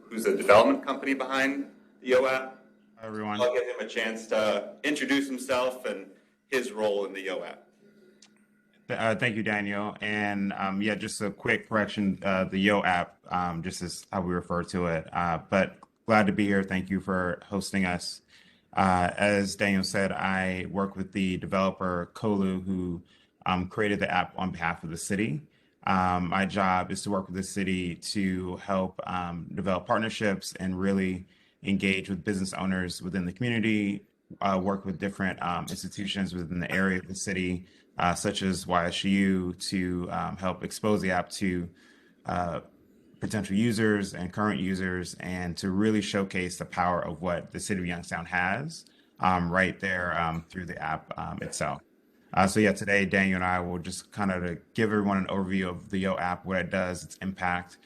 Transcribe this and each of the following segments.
who's the development company behind the Yo app. Hi, everyone. I'll give him a chance to introduce himself and his role in the Yo app. Thank you, Daniel. And yeah, just a quick correction, the Yo app, just as how we refer to it. But glad to be here. Thank you for hosting us. As Daniel said, I work with the developer Kolu, who created the app on behalf of the city. My job is to work with the city to help develop partnerships and really engage with business owners within the community, work with different institutions within the area of the city, such as YSU, to help expose the app to potential users and current users, and to really showcase the power of what the city of Youngstown has right there through the app itself. So yeah, today Daniel and I will just kind of to give everyone an overview of the Yo app, what it does, its impact,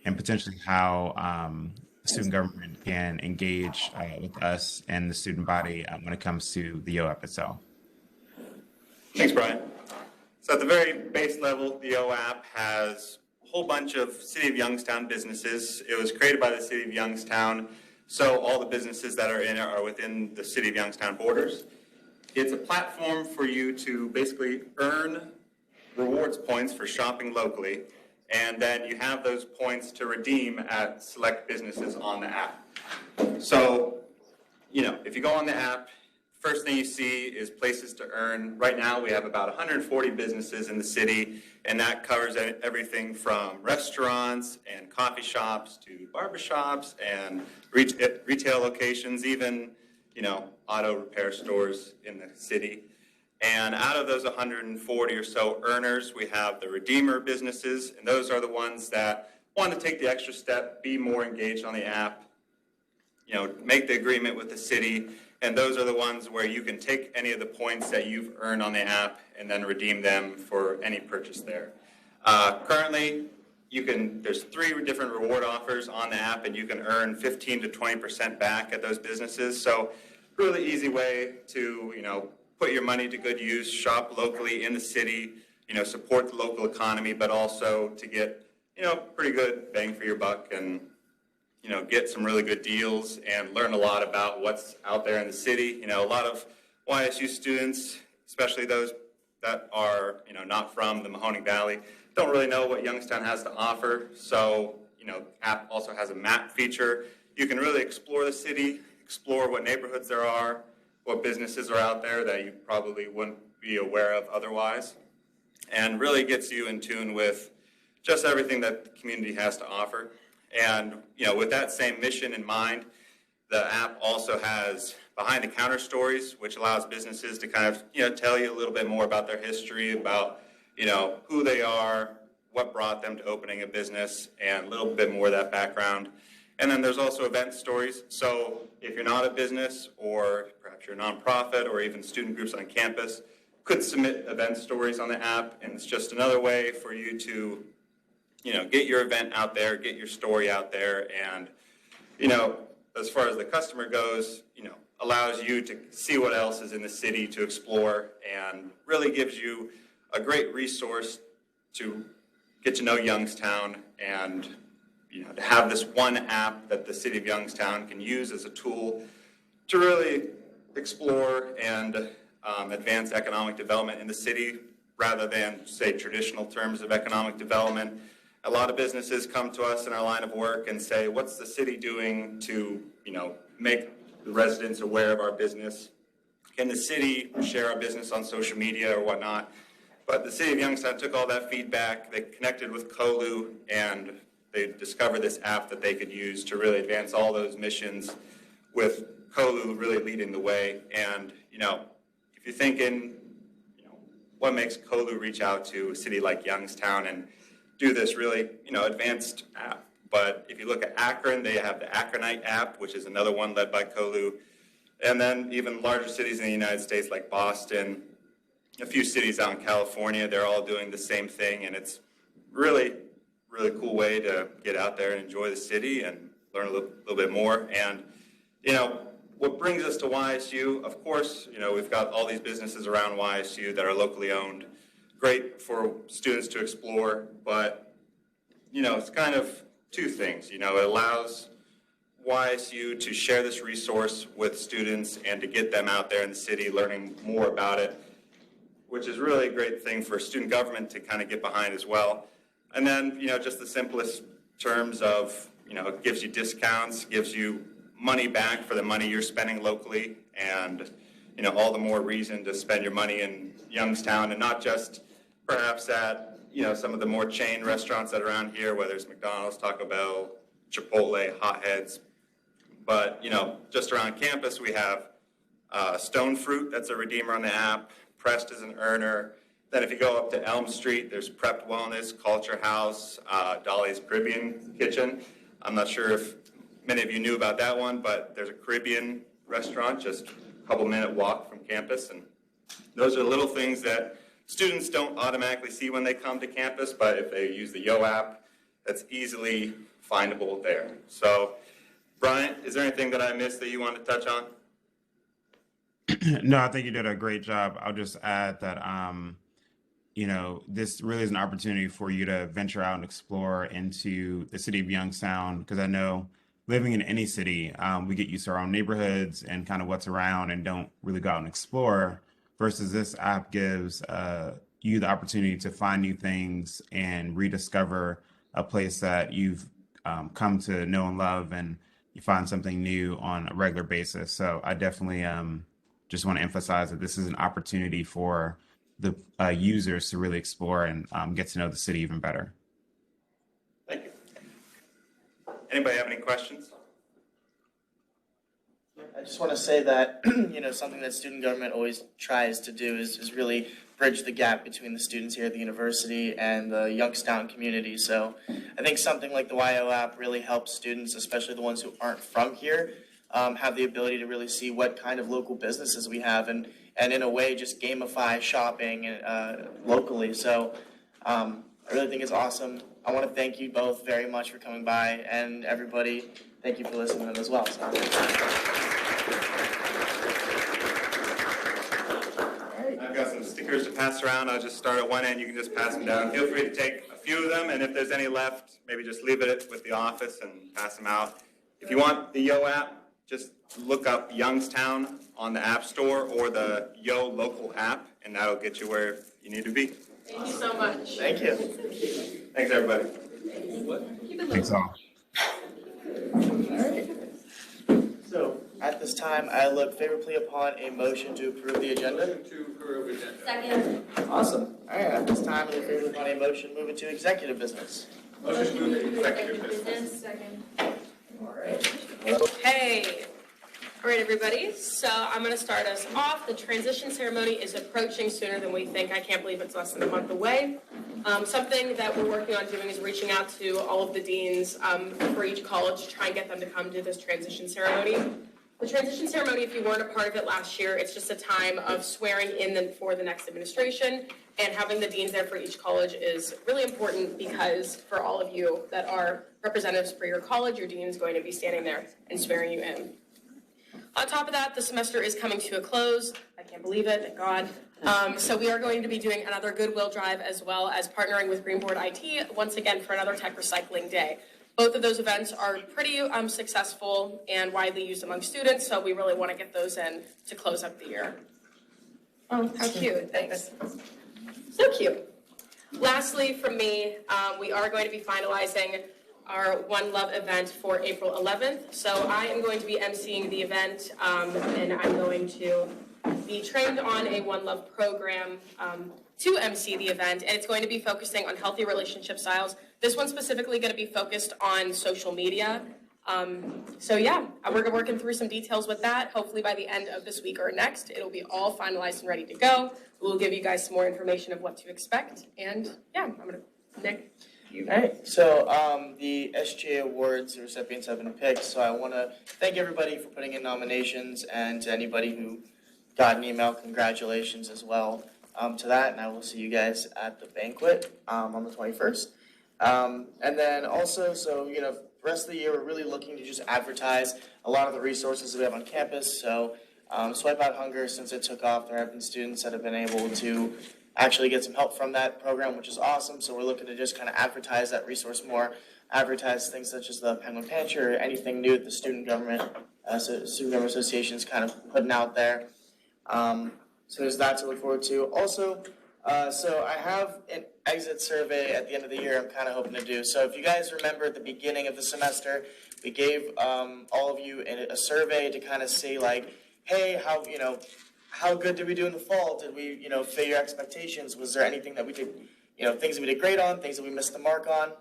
and potentially how student government can engage with us and the student body when it comes to the Yo app itself. Thanks, Brian. So at the very base level, the Yo app has a whole bunch of City of Youngstown businesses. It was created by the City of Youngstown, so all the businesses that are in it are within the City of Youngstown borders. It's a platform for you to basically earn rewards points for shopping locally, and then you have those points to redeem at select businesses on the app. So, if you go on the app, first thing you see is places to earn. Right now, we have about 140 businesses in the city, and that covers everything from restaurants and coffee shops to barbershops and retail locations, even, auto repair stores in the city. And out of those 140 or so earners, we have the redeemer businesses, and those are the ones that want to take the extra step, be more engaged on the app, make the agreement with the city. And those are the ones where you can take any of the points that you've earned on the app and then redeem them for any purchase there. Currently, there's 3 different reward offers on the app, and you can earn 15 to 20% back at those businesses. So really easy way to, put your money to good use, shop locally in the city, support the local economy, but also to get, pretty good bang for your buck and, get some really good deals and learn a lot about what's out there in the city. A lot of YSU students, especially those that are, not from the Mahoning Valley, don't really know what Youngstown has to offer. So, app also has a map feature. You can really explore the city, explore what neighborhoods there are, what businesses are out there that you probably wouldn't be aware of otherwise, and really gets you in tune with just everything that the community has to offer. And, with that same mission in mind, the app also has behind the counter stories, which allows businesses to kind of, tell you a little bit more about their history, about, who they are, what brought them to opening a business, and a little bit more of that background. And then there's also event stories. So if you're not a business, or perhaps you're a nonprofit, or even student groups on campus, could submit event stories on the app, and it's just another way for you to, get your event out there, get your story out there, and, as far as the customer goes, allows you to see what else is in the city to explore, and really gives you a great resource to get to know Youngstown, and to have this one app that the City of Youngstown can use as a tool to really explore and advance economic development in the city, rather than, say, traditional terms of economic development. A lot of businesses come to us in our line of work and say, what's the city doing to, make the residents aware of our business? Can the city share our business on social media or whatnot? But the City of Youngstown took all that feedback, they connected with Kolu, and they discovered this app that they could use to really advance all those missions, with Kolu really leading the way. And, if you're thinking, what makes Kolu reach out to a city like Youngstown and do this really, advanced app? But if you look at Akron, they have the Akronite app, which is another one led by Kolu. And then even larger cities in the United States like Boston, a few cities out in California, they're all doing the same thing. And it's really cool way to get out there and enjoy the city and learn a little bit more. And, what brings us to YSU, of course, we've got all these businesses around YSU that are locally owned. Great for students to explore, but, it's kind of 2 things. It allows YSU to share this resource with students and to get them out there in the city learning more about it, which is really a great thing for student government to kind of get behind as well. And then, just the simplest terms of, it gives you discounts, gives you money back for the money you're spending locally, and, all the more reason to spend your money in Youngstown and not just perhaps at, some of the more chain restaurants that are around here, whether it's McDonald's, Taco Bell, Chipotle, Hotheads. But, just around campus, we have Stone Fruit, that's a redeemer on the app. Prest is an earner. Then if you go up to Elm Street, there's Prepped Wellness, Culture House, Dolly's Caribbean Kitchen. I'm not sure if many of you knew about that one, but there's a Caribbean restaurant just a couple minute walk from campus. And those are little things that students don't automatically see when they come to campus, but if they use the Yo app, that's easily findable there. So, Brian, is there anything that I missed that you want to touch on? No, I think you did a great job. I'll just add that, this really is an opportunity for you to venture out and explore into the city of Youngstown, because I know living in any city, we get used to our own neighborhoods and kind of what's around and don't really go out and explore, versus this app gives you the opportunity to find new things and rediscover a place that you've come to know and love, and you find something new on a regular basis. So I definitely just want to emphasize that this is an opportunity for the users to really explore and get to know the city even better. Thank you. Anybody have any questions? I just want to say that, something that student government always tries to do is really bridge the gap between the students here at the university and the Youngstown community. So I think something like the YO app really helps students, especially the ones who aren't from here, have the ability to really see what kind of local businesses we have and in a way just gamify shopping locally. So I really think it's awesome. I want to thank you both very much for coming by, and everybody, thank you for listening as well. So. I've got some stickers to pass around. I'll just start at one end. You can just pass them down. Feel free to take a few of them, and if there's any left, maybe just leave it with the office and pass them out. If you want the Yo app, just look up Youngstown on the App Store or the Yo local app, and that'll get you where you need to be. Thank you so much. Thank you. Thanks, everybody. Thanks all. So at this time, I look favorably upon a motion to approve the agenda. Second. Awesome. All right, at this time, I look favorably upon a motion moving to executive business. Motion to move to executive business. Business. Second. All right. Okay. All right, everybody. So I'm going to start us off. The transition ceremony is approaching sooner than we think. I can't believe it's less than a month away. Something that we're working on doing is reaching out to all of the deans for each college to try and get them to come to this transition ceremony. The transition ceremony, if you weren't a part of it last year, it's just a time of swearing in for the next administration, and having the deans there for each college is really important because for all of you that are representatives for your college, your dean is going to be standing there and swearing you in. On top of that, the semester is coming to a close. I can't believe it, thank God. So we are going to be doing another Goodwill Drive as well as partnering with Greenboard IT once again for another tech recycling day. Both of those events are pretty successful and widely used among students, so we really want to get those in to close up the year. Oh, how cute, thanks. So cute. Lastly, from me, we are going to be finalizing our One Love event for April 11th. So I am going to be emceeing the event, and I'm going to be trained on a One Love program to MC the event, and it's going to be focusing on healthy relationship styles. This one's specifically going to be focused on social media. So yeah, we're working through some details with that. Hopefully by the end of this week or next, it'll be all finalized and ready to go. We'll give you guys some more information of what to expect. And yeah, I'm going to, Nick. All right, so the SGA Awards, the recipients have been picked, so I want to thank everybody for putting in nominations, and to anybody who got an email, congratulations as well to that, and I will see you guys at the banquet on the 21st. And then also, so, the rest of the year, we're really looking to just advertise a lot of the resources that we have on campus, so Swipe Out Hunger, since it took off, there have been students that have been able to actually get some help from that program, which is awesome. So we're looking to just kind of advertise that resource more. advertise things such as the Penguin Pantry or anything new that the student government association is kind of putting out there. So there's that to look forward to. Also, so I have an exit survey at the end of the year I'm kind of hoping to do. So if you guys remember at the beginning of the semester, we gave all of you a survey to kind of say like, hey, how good did we do in the fall? Did we, fit your expectations? Was there anything that we did, things that we did great on, things that we missed the mark on?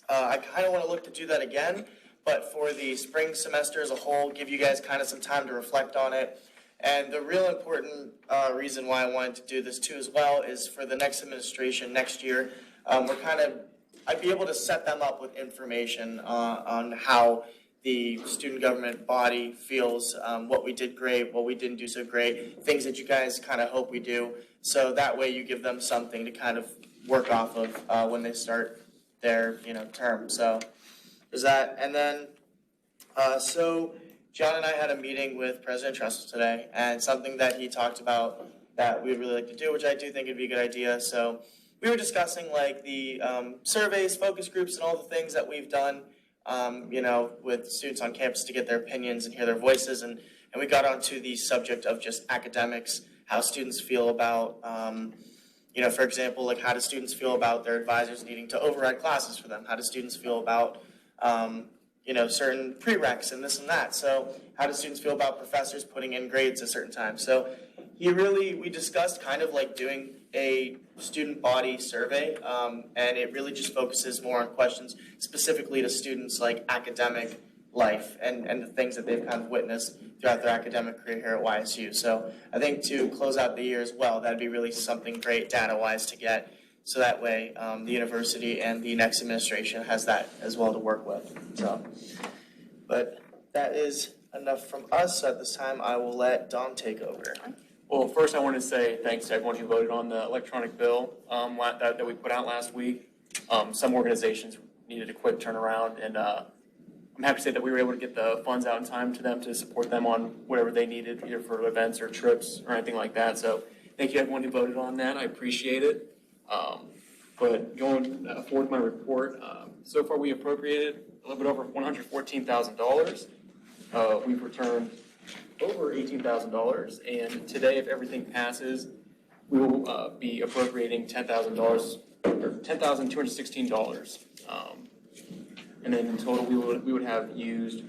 I kind of want to look to do that again, but for the spring semester as a whole, give you guys kind of some time to reflect on it. And the real important reason why I wanted to do this too as well is for the next administration next year, I'd be able to set them up with information on how the student government body feels, what we did great, what we didn't do so great, things that you guys kind of hope we do. So that way you give them something to kind of work off of when they start their term. So there's that. And then so John and I had a meeting with President Tressel today, and something that he talked about that we'd really like to do, which I do think would be a good idea. So we were discussing like the surveys, focus groups, and all the things that we've done, with students on campus to get their opinions and hear their voices. And we got onto the subject of just academics, how students feel about, for example, like how do students feel about their advisors needing to override classes for them? How do students feel about, certain prereqs and this and that? So how do students feel about professors putting in grades at certain times? So we discussed kind of like doing a student body survey, and it really just focuses more on questions specifically to students like academic life and the things that they've kind of witnessed throughout their academic career here at YSU. So I think to close out the year as well, that'd be really something great data-wise to get. So that way the university and the next administration has that as well to work with. So, but that is enough from us. So at this time, I will let Dom take over. Well, first I want to say thanks to everyone who voted on the electronic bill that we put out last week. Some organizations needed a quick turnaround, and I'm happy to say that we were able to get the funds out in time to them to support them on whatever they needed, either for events or trips or anything like that. So thank you everyone who voted on that. I appreciate it. But going forward with my report, so far we appropriated a little bit over $114,000. We've returned over $18,000, and today, if everything passes, we will be appropriating $10,000 or $10,216. And then in total, we would have used a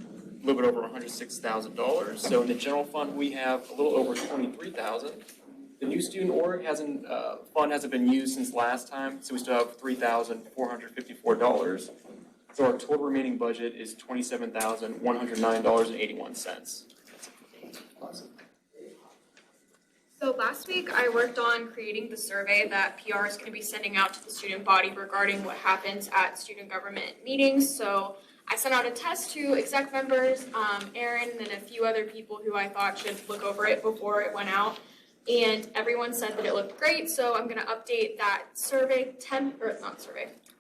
little bit over $106,000. So in the general fund, we have a little over $23,000. The new student org fund hasn't been used since last time, so we still have $3,454. So our total remaining budget is $27,109.81. Awesome. So last week I worked on creating the survey that PR is going to be sending out to the student body regarding what happens at student government meetings. So I sent out a test to exec members, Aaron, and then a few other people who I thought should look over it before it went out. And everyone said that it looked great, so I'm going to update that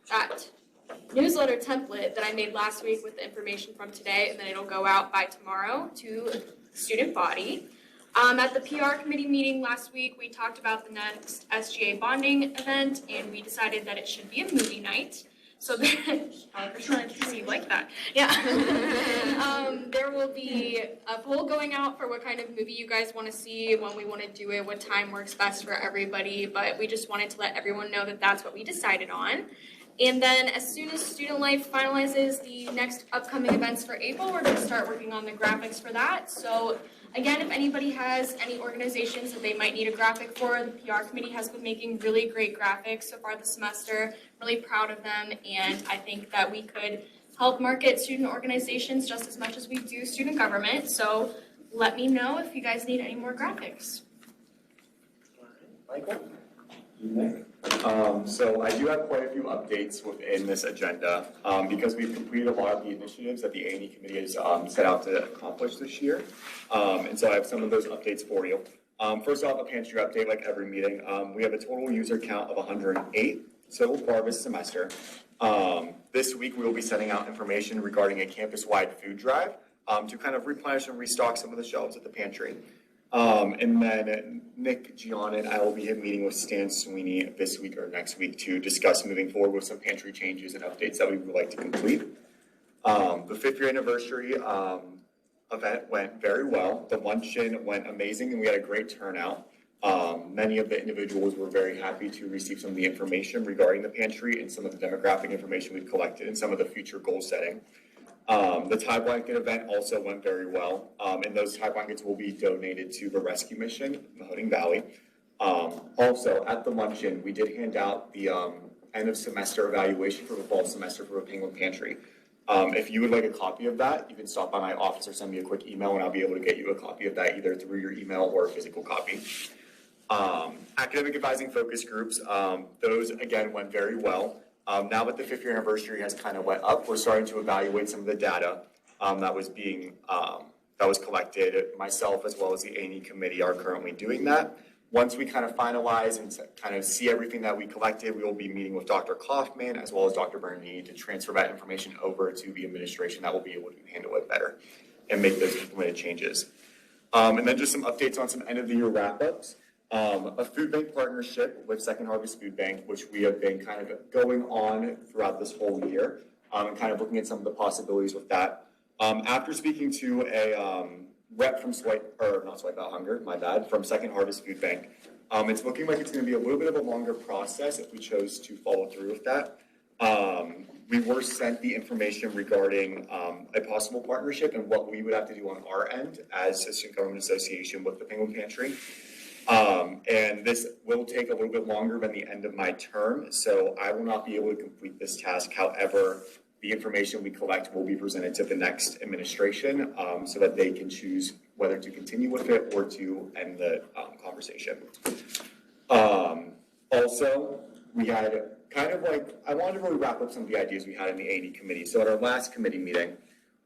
that newsletter template that I made last week with the information from today, and then it'll go out by tomorrow to the student body. At the PR committee meeting last week, we talked about the next SGA bonding event, and we decided that it should be a movie night. So there, you like that? Yeah. There will be a poll going out for what kind of movie you guys want to see, when we want to do it, what time works best for everybody. But we just wanted to let everyone know that that's what we decided on. And then as soon as Student Life finalizes the next upcoming events for April, we're going to start working on the graphics for that. So again, if anybody has any organizations that they might need a graphic for, the PR committee has been making really great graphics so far this semester. Really proud of them, and I think that we could help market student organizations just as much as we do student government. So let me know if you guys need any more graphics. Michael? So I do have quite a few updates within this agenda because we've completed a lot of the initiatives that the A&E committee has set out to accomplish this year. And so I have some of those updates for you. First off, a pantry update like every meeting. We have a total user count of 108 so far this semester. This week we will be sending out information regarding a campus-wide food drive to kind of replenish and restock some of the shelves at the pantry. And then Nick, Gianna, and I will be meeting with Stan Sweeney this week or next week to discuss moving forward with some pantry changes and updates that we would like to complete. The 5th year anniversary event went very well. The luncheon went amazing and we had a great turnout. Many of the individuals were very happy to receive some of the information regarding the pantry and some of the demographic information we've collected and some of the future goal setting. The tie blanket event also went very well, and those tie blankets will be donated to the rescue mission in Mahoning Valley. Also, at the luncheon, we did hand out the end of semester evaluation for the fall semester for the Penguin Pantry. If you would like a copy of that, you can stop by my office or send me a quick email and I'll be able to get you a copy of that either through your email or a physical copy. Academic advising focus groups, those again went very well. Now that the 5th year anniversary has kind of went up, we're starting to evaluate some of the data that was collected. Myself as well as the A&E committee are currently doing that. Once we kind of finalize and kind of see everything that we collected, we will be meeting with Dr. Kaufman as well as Dr. Bernini to transfer that information over to the administration that will be able to handle it better and make those implemented changes. And then just some updates on some end of the year wrap-ups. A food bank partnership with Second Harvest Food Bank, which we have been kind of going on throughout this whole year, and kind of looking at some of the possibilities with that. After speaking to a rep from from Second Harvest Food Bank, it's looking like it's going to be a little bit of a longer process if we chose to follow through with that. We were sent the information regarding a possible partnership and what we would have to do on our end as a student government association with the Penguin Pantry. And this will take a little bit longer than the end of my term, so I will not be able to complete this task. However, the information we collect will be presented to the next administration so that they can choose whether to continue with it or to end the conversation. Also, we had kind of like, I wanted to really wrap up some of the ideas we had in the A&E committee. So at our last committee meeting,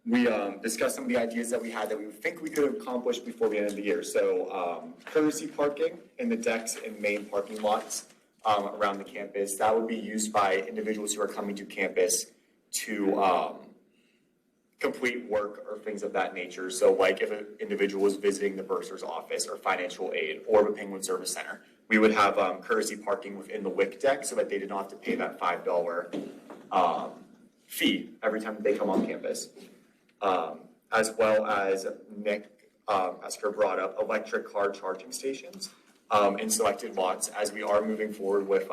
we discussed some of the ideas that we had that we think we could accomplish before the end of the year. So courtesy parking in the decks and main parking lots around the campus. That would be used by individuals who are coming to campus to complete work or things of that nature. So like if an individual was visiting the bursar's office or financial aid or the Penguin Service Center, we would have courtesy parking within the WIC deck so that they did not have to pay that $5 fee every time they come on campus. As well as Nick Esker brought up, electric car charging stations in selected lots as we are moving forward with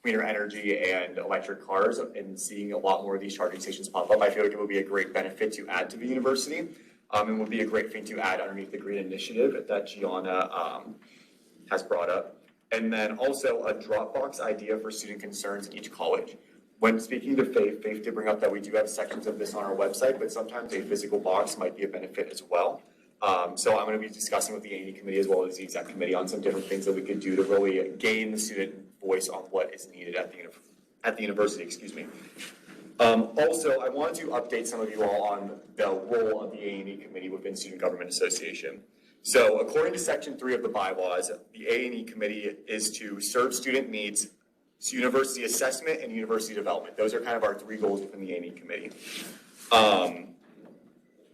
cleaner energy and electric cars and seeing a lot more of these charging stations pop up. I feel like it would be a great benefit to add to the university and would be a great thing to add underneath the green initiative that Gianna has brought up. And then also a Dropbox idea for student concerns in each college. When speaking to Faith did bring up that we do have sections of this on our website, but sometimes a physical box might be a benefit as well. So I'm going to be discussing with the A&E committee as well as the exec committee on some different things that we could do to really gain the student voice on what is needed at the university, excuse me. Also, I wanted to update some of you all on the role of the A&E committee within Student Government Association. So according to Section 3 of the bylaws, the A&E committee is to serve student needs, university assessment, and university development. Those are kind of our three goals within the A&E committee.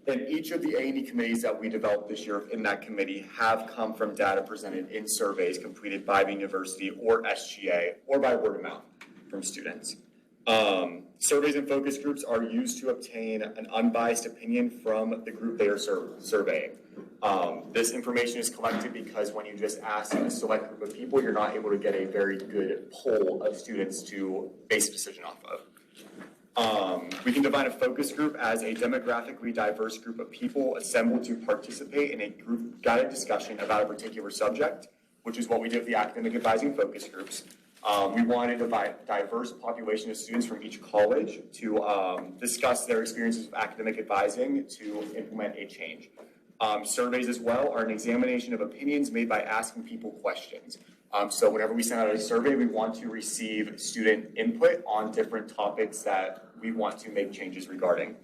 And each of the A&E committees that we developed this year in that committee have come from data presented in surveys completed by the university or SGA or by word of mouth from students. Surveys and focus groups are used to obtain an unbiased opinion from the group they are surveying. This information is collected because when you just ask a select group of people, you're not able to get a very good poll of students to base a decision off of. We can define a focus group as a demographically diverse group of people assembled to participate in a group guided discussion about a particular subject, which is what we did with the academic advising focus groups. We wanted a diverse population of students from each college to discuss their experiences with academic advising to implement a change. Surveys as well are an examination of opinions made by asking people questions. So whenever we send out a survey, we want to receive student input on different topics that we want to make changes regarding.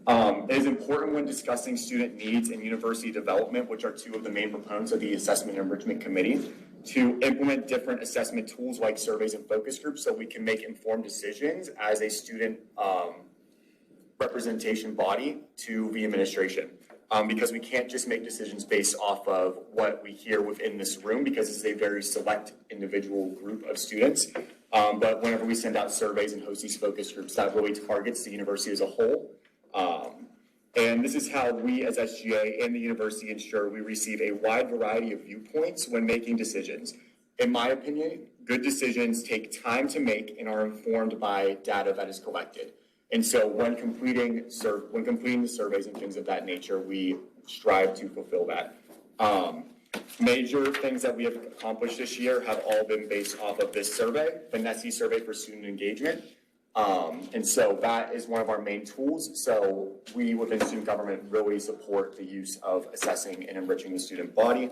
It is important when discussing student needs and university development, which are two of the main proponents of the Assessment and Enrichment Committee, to implement different assessment tools like surveys and focus groups so we can make informed decisions as a student representation body to the administration. because we can't just make decisions based off of what we hear within this room, because it's a very select individual group of students. But whenever we send out surveys and host these focus groups, that really targets the university as a whole. And this is how we as SGA and the university ensure we receive a wide variety of viewpoints when making decisions. In my opinion, good decisions take time to make and are informed by data that is collected. And so when completing the surveys and things of that nature, we strive to fulfill that. Major things that we have accomplished this year have all been based off of this survey, the NESE survey for student engagement. And so that is one of our main tools. So we within student government really support the use of assessing and enriching the student body.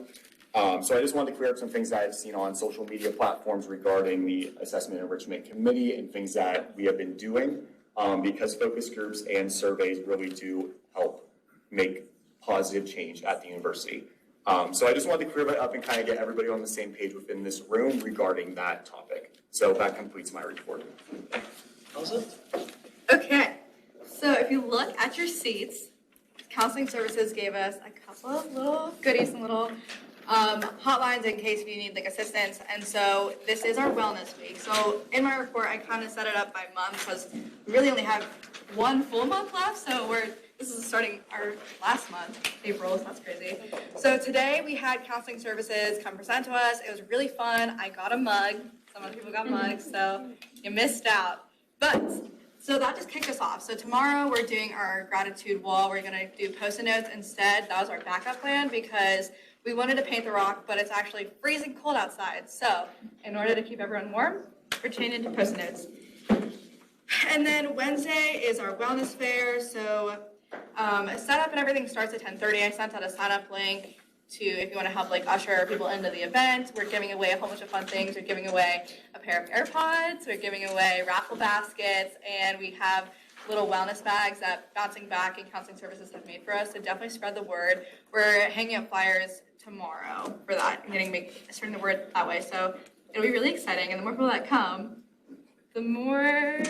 So I just wanted to clear up some things that I've seen on social media platforms regarding the Assessment and Enrichment Committee and things that we have been doing, because focus groups and surveys really do help make positive change at the university. So I just wanted to clear that up and kind of get everybody on the same page within this room regarding that topic. So that completes my report. Okay, so if you look at your seats, Counseling Services gave us a couple of little goodies and little hotlines in case you need like assistance. And so this is our wellness week. So in my report, I kind of set it up by month because we really only have one full month left. So this is starting our last month, April, so that's crazy. So today we had Counseling Services come present to us. It was really fun. I got a mug. Some other people got mugs, so you missed out. But, so that just kicked us off. So tomorrow we're doing our gratitude wall. We're gonna do Post-it notes instead. That was our backup plan because we wanted to paint the rock, but it's actually freezing cold outside. So in order to keep everyone warm, we're changing to Post-it notes. And then Wednesday is our wellness fair. So setup and everything starts at 10:30. I sent out a sign-up link to if you want to help like usher people into the event. We're giving away a whole bunch of fun things. We're giving away a pair of AirPods. We're giving away raffle baskets, and we have little wellness bags that Bouncing Back and Counseling Services have made for us. So definitely spread the word. We're hanging up flyers tomorrow for that and spreading the word that way. So it'll be really exciting, and the more people that come, the more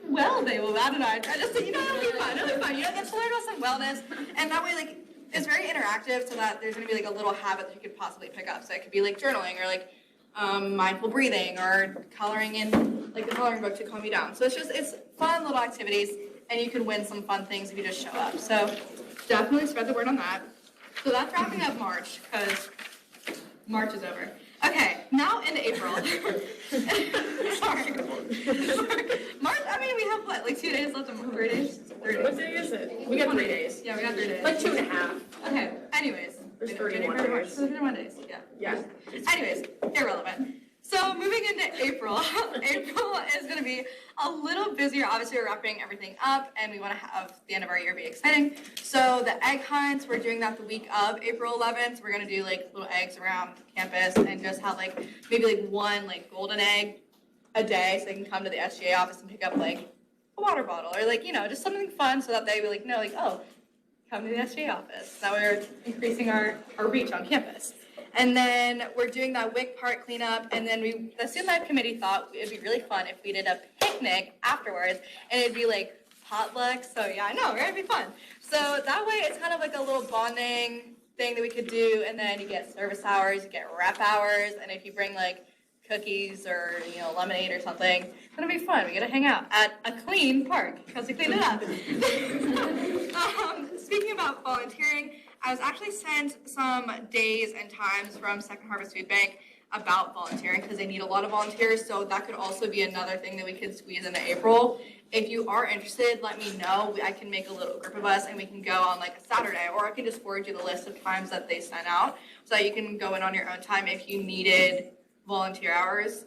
well they will add and I just it'll be fun. It'll be fun. Get to learn about some wellness, and that way it's very interactive, so that there's going to be like a little habit that you could possibly pick up. So it could be like journaling or like mindful breathing or coloring in like the coloring book to calm you down. So it's fun little activities, and you can win some fun things if you just show up. So definitely spread the word on that. So that's wrapping up March because March is over. Okay, now into April. Sorry. March, we have what, like 2 days left of 3 days? 3 days. What day is it? We got 3 days. Yeah, we got 3 days. Like 2.5. Okay, anyways. There's 31 days. 31 days, yeah. Yeah. Anyways, irrelevant. So moving into April, April is going to be a little busier. Obviously, we're wrapping everything up, and we want to have the end of our year be exciting. So the egg hunts, we're doing that the week of April 11th. We're going to do like little eggs around campus and just have like maybe like one like golden egg a day, so they can come to the SGA office and pick up like a water bottle or like just something fun, so that they will know like, oh, come to the SGA office. That we're increasing our reach on campus. And then we're doing that WIC Park cleanup, and then the Student Life Committee thought it'd be really fun if we did a picnic afterwards, and it'd be like potluck. So yeah, I know, right? It'd be fun. So that way, it's kind of like a little bonding thing that we could do, and then you get service hours, you get rep hours, and if you bring like cookies or lemonade or something, it's gonna be fun. We get to hang out at a clean park because we cleaned it up. Speaking about volunteering, I was actually sent some days and times from Second Harvest Food Bank about volunteering because they need a lot of volunteers, so that could also be another thing that we could squeeze into April. If you are interested, let me know. I can make a little group of us and we can go on like a Saturday, or I can just forward you the list of times that they sent out so that you can go in on your own time if you needed volunteer hours.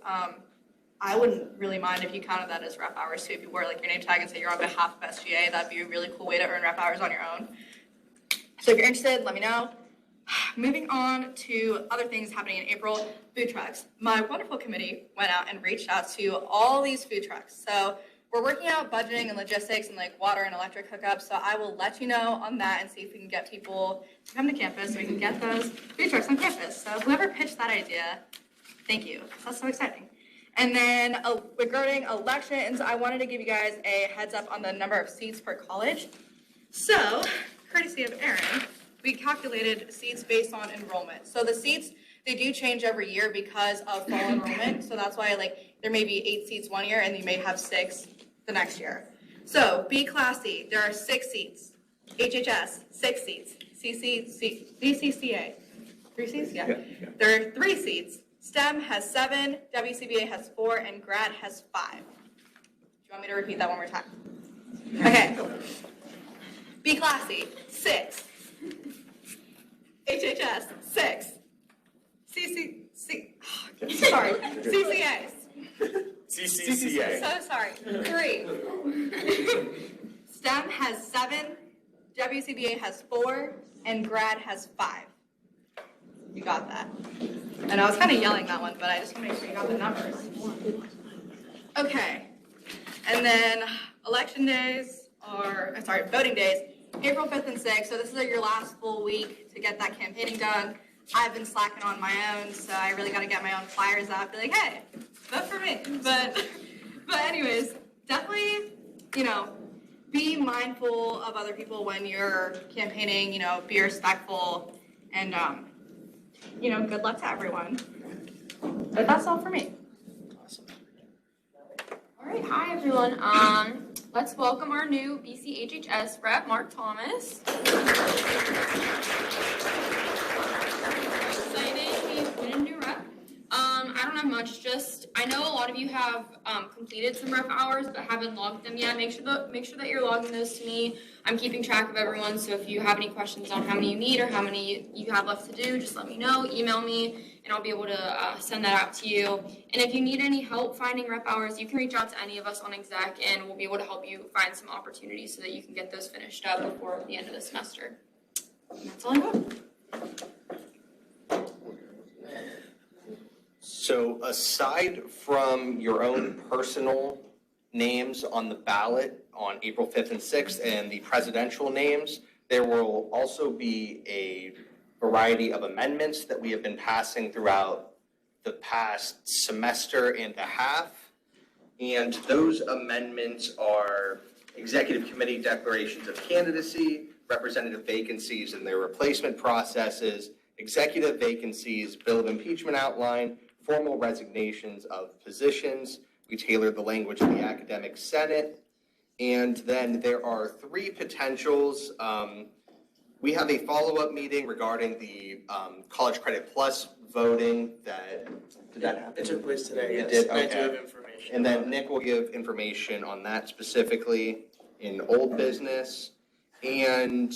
I wouldn't really mind if you counted that as rep hours too. If you wore like your name tag and say you're on behalf of SGA, that'd be a really cool way to earn rep hours on your own. So if you're interested, let me know. Moving on to other things happening in April, food trucks. My wonderful committee went out and reached out to all these food trucks. So we're working out budgeting and logistics and like water and electric hookups. So I will let you know on that and see if we can get people to come to campus so we can get those food trucks on campus. So whoever pitched that idea, thank you. That's so exciting. And then regarding elections, I wanted to give you guys a heads up on the number of seats per college. So courtesy of Aaron, we calculated seats based on enrollment. So the seats, they do change every year because of fall enrollment. So that's why like there may be 8 seats one year and you may have 6 the next year. So B Class C, there are 6 seats. HHS, 6 seats. BCCA, 3 seats? Yeah. There are 3 seats. STEM has 7, WCBA has 4, and grad has 5. Do you want me to repeat that one more time? Okay. B Class C, 6. HHS, 6. CCAs. CCCA. So sorry, 3. STEM has 7, WCBA has 4, and grad has 5. You got that. And I was kind of yelling that one, but I just want to make sure you got the numbers. Okay. And then voting days, April 5th and 6th. So this is your last full week to get that campaigning done. I've been slacking on my own, so I really got to get my own flyers out. Be like, hey, vote for me. But anyways, definitely, be mindful of other people when you're campaigning. Be respectful, and good luck to everyone. But that's all for me. All right, hi everyone. Let's welcome our new BCHHS rep, Mark Thomas. Excited to be a new rep. I don't have much. I know a lot of you have completed some rep hours but haven't logged them yet. Make sure that you're logging those to me. I'm keeping track of everyone, so if you have any questions on how many you need or how many you have left to do, just let me know. Email me, and I'll be able to send that out to you. And if you need any help finding rep hours, you can reach out to any of us on exec, and we'll be able to help you find some opportunities so that you can get those finished up before the end of the semester. And that's all I got. So aside from your own personal names on the ballot on April 5th and 6th and the presidential names, there will also be a variety of amendments that we have been passing throughout the past semester and a half. And those amendments are executive committee declarations of candidacy, representative vacancies and their replacement processes, executive vacancies, bill of impeachment outline, formal resignations of positions. We tailored the language of the academic senate. And then there are 3 potentials. We have a follow-up meeting regarding the College Credit Plus voting did that happen? It took place today, It yes. did? And I do Okay. have information. And then Nick will give information on that specifically in old business. And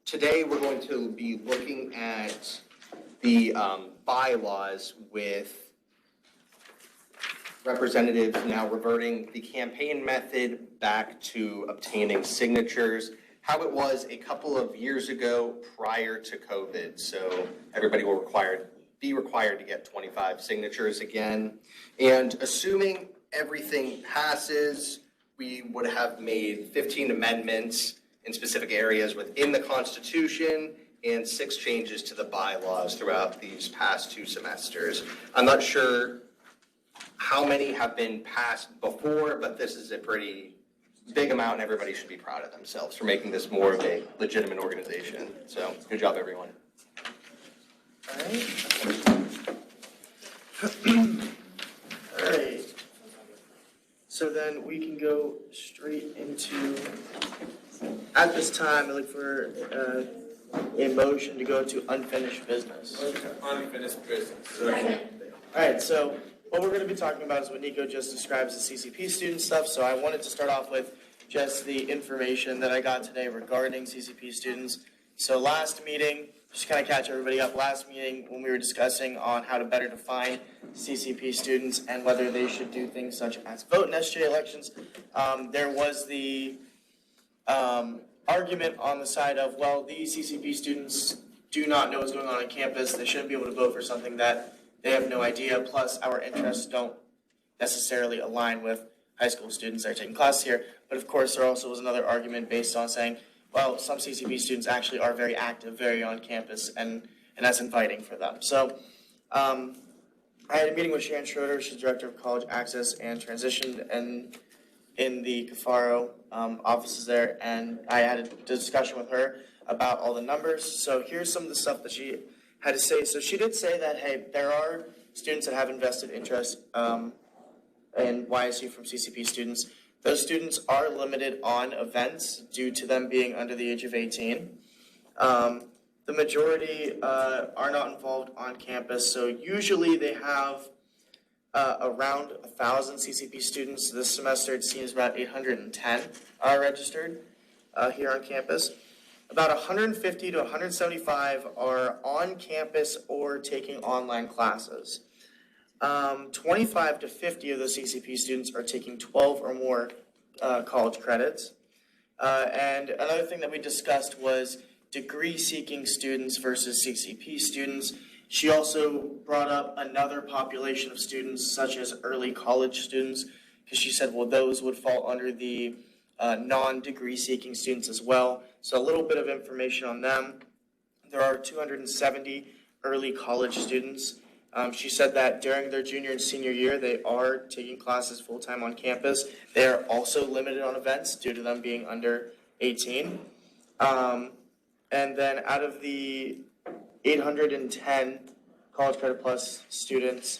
today we're going to be looking at the bylaws with representatives now reverting the campaign method back to obtaining signatures, how it was a couple of years ago prior to COVID. So everybody will be required to get 25 signatures again. And assuming everything passes, we would have made 15 amendments in specific areas within the Constitution and 6 changes to the bylaws throughout these past 2 semesters. I'm not sure how many have been passed before, but this is a pretty big amount, and everybody should be proud of themselves for making this more of a legitimate organization. So, good job, everyone. All right. So then we can go straight into, at this time, I look for a motion to go to unfinished business. Unfinished business. All right, so what we're going to be talking about is what Nico just describes as CCP student stuff. So I wanted to start off with just the information that I got today regarding CCP students. So last meeting, just kind of catch everybody up, last meeting when we were discussing on how to better define CCP students and whether they should do things such as vote in SGA elections, there was the argument on the side of, well, these CCP students do not know what's going on campus. They shouldn't be able to vote for something that they have no idea. Plus, our interests don't necessarily align with high school students that are taking classes here. But of course, there also was another argument based on saying, well, some CCP students actually are very active, very on campus, and that's inviting for them. So I had a meeting with Sharon Schroeder. She's Director of College Access and Transition, and in the Cafaro offices there, and I had a discussion with her about all the numbers. So here's some of the stuff that she had to say. So she did say that, hey, there are students that have invested interest in YSU from CCP students. Those students are limited on events due to them being under the age of 18. The majority are not involved on campus, so usually they have around 1,000 CCP students. This semester it seems about 810 are registered here on campus. About 150 to 175 are on campus or taking online classes. 25 to 50 of those CCP students are taking 12 or more college credits. And another thing that we discussed was degree-seeking students versus CCP students. She also brought up another population of students, such as early college students, because she said, well, those would fall under the non-degree-seeking students as well. So a little bit of information on them. There are 270 early college students. She said that during their junior and senior year, they are taking classes full-time on campus. They are also limited on events due to them being under 18. And then out of the 810 College Credit Plus students,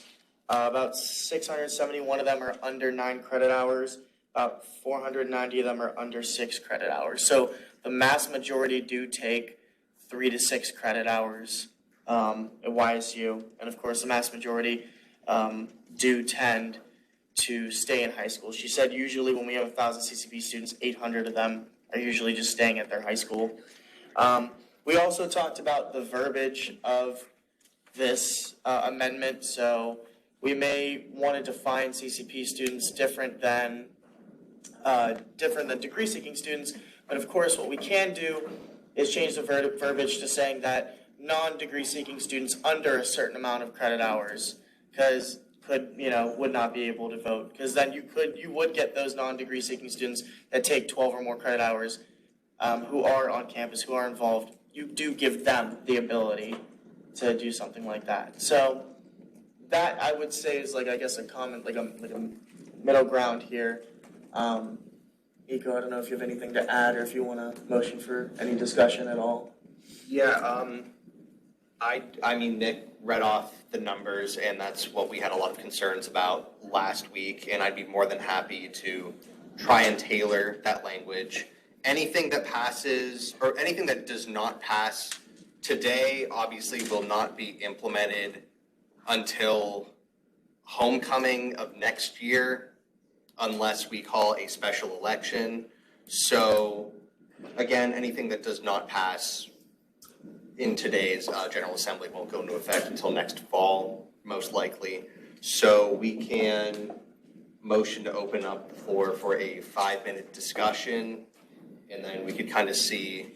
about 671 of them are under 9 credit hours. About 490 of them are under 6 credit hours. So the mass majority do take 3 to 6 credit hours at YSU. And of course, the mass majority do tend to stay in high school. She said usually when we have 1,000 CCP students, 800 of them are usually just staying at their high school. We also talked about the verbiage of this amendment. So we may want to define CCP students different than degree-seeking students. But of course, what we can do is change the verbiage to saying that non-degree-seeking students under a certain amount of credit hours would not be able to vote. Because then you would get those non-degree-seeking students that take 12 or more credit hours who are on campus, who are involved. You do give them the ability to do something like that. So that I would say is like, I guess, a common, like a middle ground here. Iko, I don't know if you have anything to add or if you want to motion for any discussion at all. Yeah, I mean, Nick read off the numbers, and that's what we had a lot of concerns about last week, and I'd be more than happy to try and tailor that language. Anything that passes, or anything that does not pass today, obviously will not be implemented until homecoming of next year, unless we call a special election. So, again, anything that does not pass in today's General Assembly won't go into effect until next fall, most likely. So we can motion to open up the floor for a 5-minute discussion, and then we could kind of see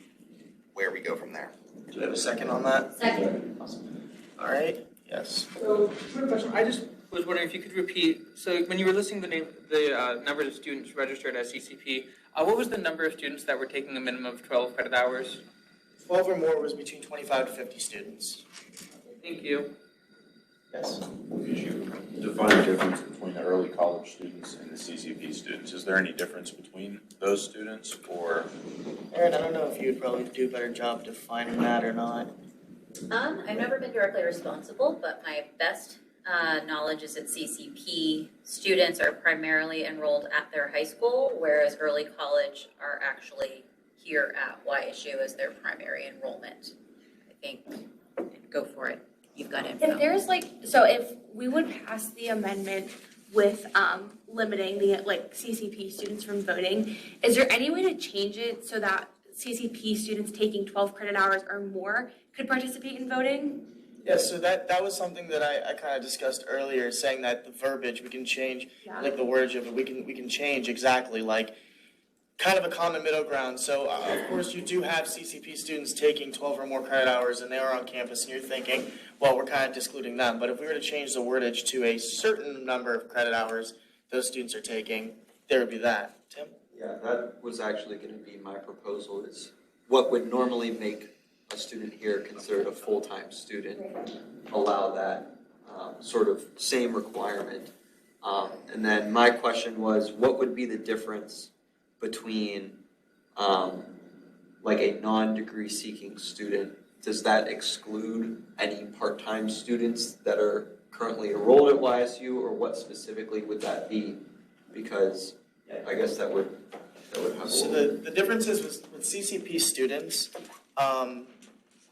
where we go from there. Do we have a second on that? Second. Awesome. All right, yes. So, quick question. I just was wondering if you could repeat. So, when you were listing the numbers of students registered as CCP, what was the number of students that were taking a minimum of 12 credit hours? 12 or more was between 25 to 50 students. Thank you. Yes. Could you define the difference between the early college students and the CCP students? Is there any difference between those students, or? Aaron, I don't know if you'd probably do a better job defining that or not. I've never been directly responsible, but my best knowledge is that CCP students are primarily enrolled at their high school, whereas early college are actually here at YSU as their primary enrollment. I think, go for it. You've got info. If there's if we would pass the amendment with limiting the CCP students from voting, is there any way to change it so that CCP students taking 12 credit hours or more could participate in voting? Yeah, so that was something that I kind of discussed earlier, saying that the verbiage we can change, like the wordage of it, we can change exactly, like kind of a common middle ground. So of course you do have CCP students taking 12 or more credit hours and they are on campus and you're thinking, well, we're kind of excluding them. But if we were to change the wordage to a certain number of credit hours those students are taking, there would be that. Tim? Yeah, that was actually going to be my proposal, is what would normally make a student here considered a full-time student, allow that sort of same requirement And then my question was, what would be the difference between like a non-degree seeking student? Does that exclude any part-time students that are currently enrolled at YSU, or what specifically would that be? Because I guess that would have a So little. the difference is with CCP students,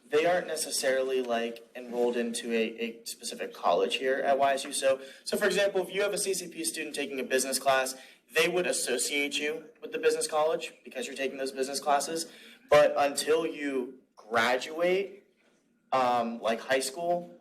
they aren't necessarily like enrolled into a specific college here at YSU. So for example, if you have a CCP student taking a business class, they would associate you with the business college because you're taking those business classes. But until you graduate, like high school,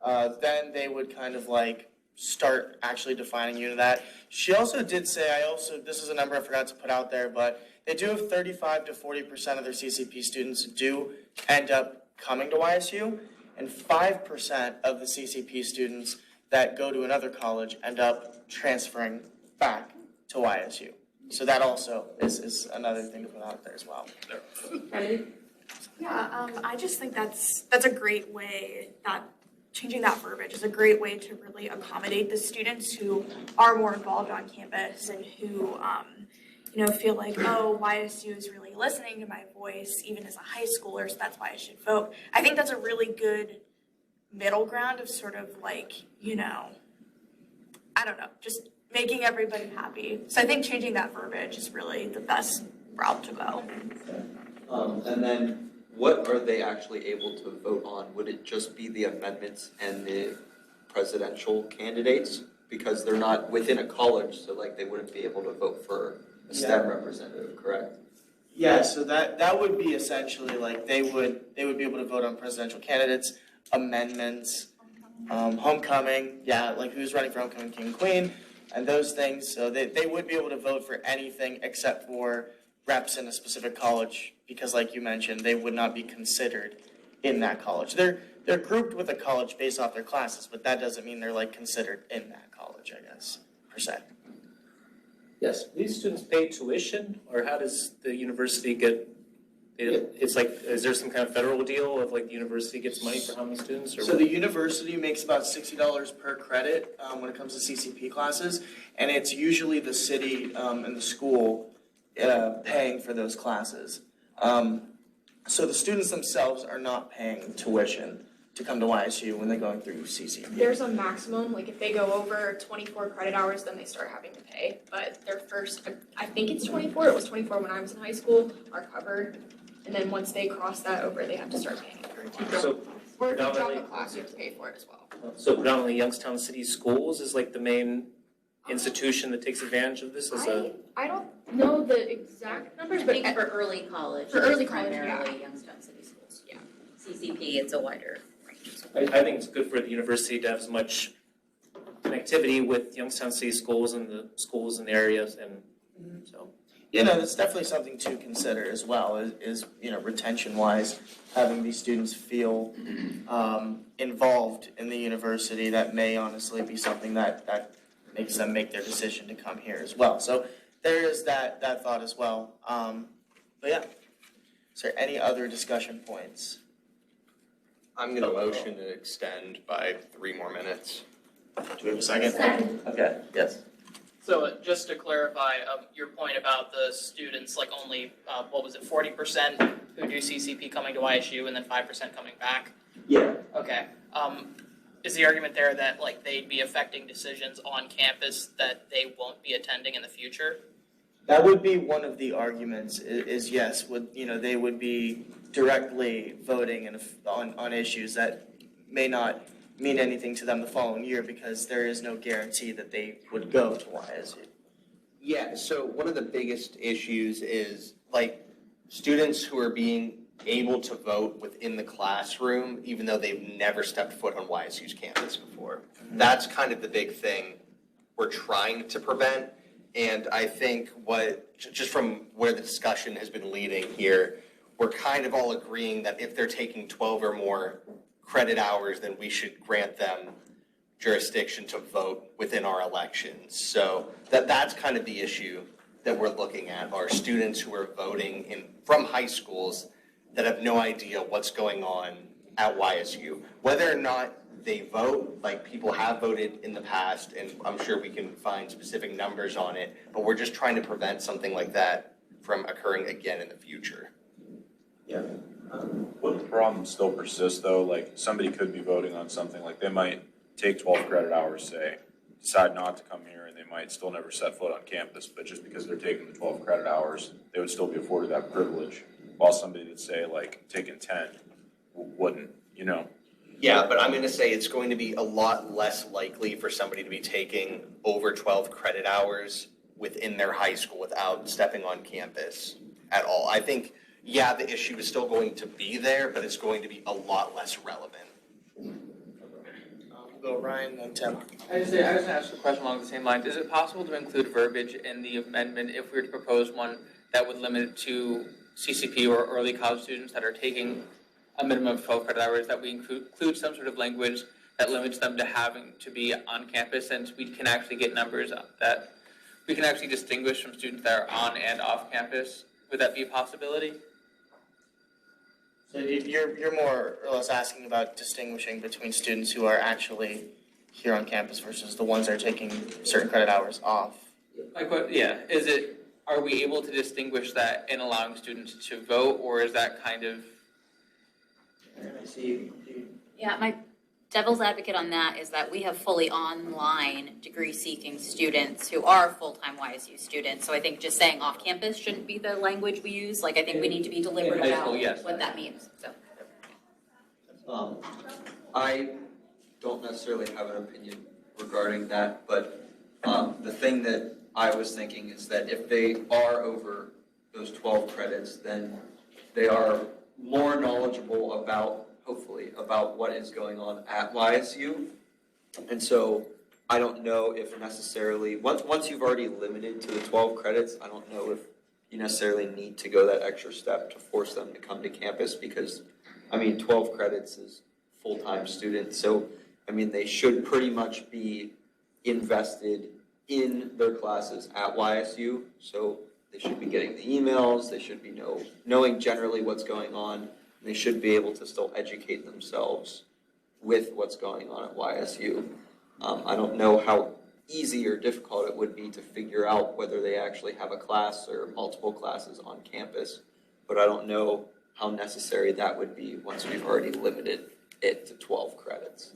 then they would kind of like start actually defining you to that. She also did say, this is a number I forgot to put out there, but they do have 35 to 40% of their CCP students do end up coming to YSU, and 5% of the CCP students that go to another college end up transferring back to YSU. So that also is another thing to put out there as well. Yeah, I just think that's a great way, that changing that verbiage is a great way to really accommodate the students who are more involved on campus and who, feel like, oh, YSU is really listening to my voice, even as a high schooler, so that's why I should vote. I think that's a really good middle ground of sort of like, I don't know, just making everybody happy. So I think changing that verbiage is really the best route to go. And then what are they actually able to vote on? Would it just be the amendments and the presidential candidates? Because they're not within a college, so like they wouldn't be able to vote for a STEM representative, correct? Yeah, so that would be essentially like they would be able to vote on presidential candidates, amendments, homecoming, like who's running for homecoming king and queen, and those things. So they would be able to vote for anything except for reps in a specific college, because like you mentioned, they would not be considered in that college. They're grouped with a college based off their classes, but that doesn't mean they're like considered in that college, I guess, per se. Yes, these students pay tuition, or how does the university get, it's like, is there some kind of federal deal of like the university gets money for how many students? Or So the university makes about $60 per credit when it comes to CCP classes, and it's usually the city and the school paying for those classes. So the students themselves are not paying tuition to come to YSU when they're going through CCP. There's a maximum, like if they go over 24 credit hours, then they start having to pay. But their first, I think it's 24, it was 24 when I was in high school, are covered. And then once they cross that over, they have to start paying for it. So Or if you drop predominantly- a class, you have to pay for it as well. So predominantly Youngstown City Schools is like the main institution that takes advantage of this as a? I don't know the exact numbers, I but think for early college, For it's early college, primarily Youngstown City Schools. Yeah. CCP, it's a wider range. I think it's good for the university to have as much connectivity with Youngstown City Schools and the schools in the areas, and so. That's definitely something to consider as well, is retention-wise, having these students feel involved in the university. That may honestly be something that makes them make their decision to come here as well. So there is that thought as well. But yeah, is there any other discussion points? I'm gonna motion to extend by 3 more minutes. Do we have a second? Okay, yes. So just to clarify, your point about the students, like only, 40% who do CCP coming to YSU and then 5% coming back? Yeah. Okay. Is the argument there that like they'd be affecting decisions on campus that they won't be attending in the future? That would be one of the arguments, is yes, they would be directly voting on issues that may not mean anything to them the following year, because there is no guarantee that they would go to YSU. Yeah, so one of the biggest issues is like students who are being able to vote within the classroom, even though they've never stepped foot on YSU's campus before. That's kind of the big thing we're trying to prevent. And I think just from where the discussion has been leading here, we're kind of all agreeing that if they're taking 12 or more credit hours, then we should grant them jurisdiction to vote within our elections. So that's kind of the issue that we're looking at, are students who are voting from high schools that have no idea what's going on at YSU. Whether or not they vote, like people have voted in the past, and I'm sure we can find specific numbers on it, but we're just trying to prevent something like that from occurring again in the future. Yeah. Wouldn't the problem still persist though? Like somebody could be voting on something, like they might take 12 credit hours, say, decide not to come here, and they might still never set foot on campus, but just because they're taking the 12 credit hours, they would still be afforded that privilege, while somebody that's say like taking 10 wouldn't, you know? Yeah, but I'm gonna say it's going to be a lot less likely for somebody to be taking over 12 credit hours within their high school without stepping on campus at all. I think, yeah, the issue is still going to be there, but it's going to be a lot less relevant. We'll go Ryan, then Tim. I just asked a question along the same lines. Is it possible to include verbiage in the amendment if we were to propose one that would limit it to CCP or early college students that are taking a minimum of 12 credit hours, that we include some sort of language that limits them to having to be on campus, and we can actually get numbers that we can actually distinguish from students that are on and off campus? Would that be a possibility? So you're more or less asking about distinguishing between students who are actually here on campus versus the ones that are taking certain credit hours off. Like what, yeah, are we able to distinguish that in allowing students to vote, or is that kind of? Yeah, my devil's advocate on that is that we have fully online degree-seeking students who are full-time YSU students. So I think just saying off-campus shouldn't be the language we use. Like, I think we need to be deliberate In high about school, yes. what that means, so. I don't necessarily have an opinion regarding that, but the thing that I was thinking is that if they are over those 12 credits, then they are more knowledgeable about, hopefully, about what is going on at YSU. And so I don't know if necessarily, once you've already limited to the 12 credits, I don't know if you necessarily need to go that extra step to force them to come to campus, because, I mean, 12 credits is full-time students. So, I mean, they should pretty much be invested in their classes at YSU. So they should be getting the emails, they should be knowing generally what's going on. They should be able to still educate themselves with what's going on at YSU. I don't know how easy or difficult it would be to figure out whether they actually have a class or multiple classes on campus, but I don't know how necessary that would be once we've already limited it to 12 credits.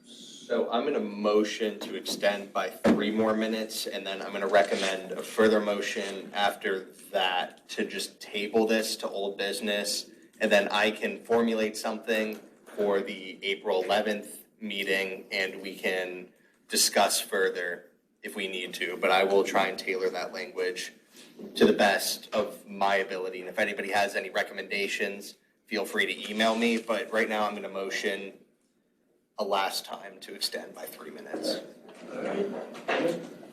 So I'm gonna motion to extend by 3 more minutes, and then I'm gonna recommend a further motion after that to just table this to old business, and then I can formulate something for the April 11th meeting, and we can discuss further if we need to, but I will try and tailor that language to the best of my ability, and if anybody has any recommendations, feel free to email me, but right now I'm gonna motion a last time to extend by 3 minutes.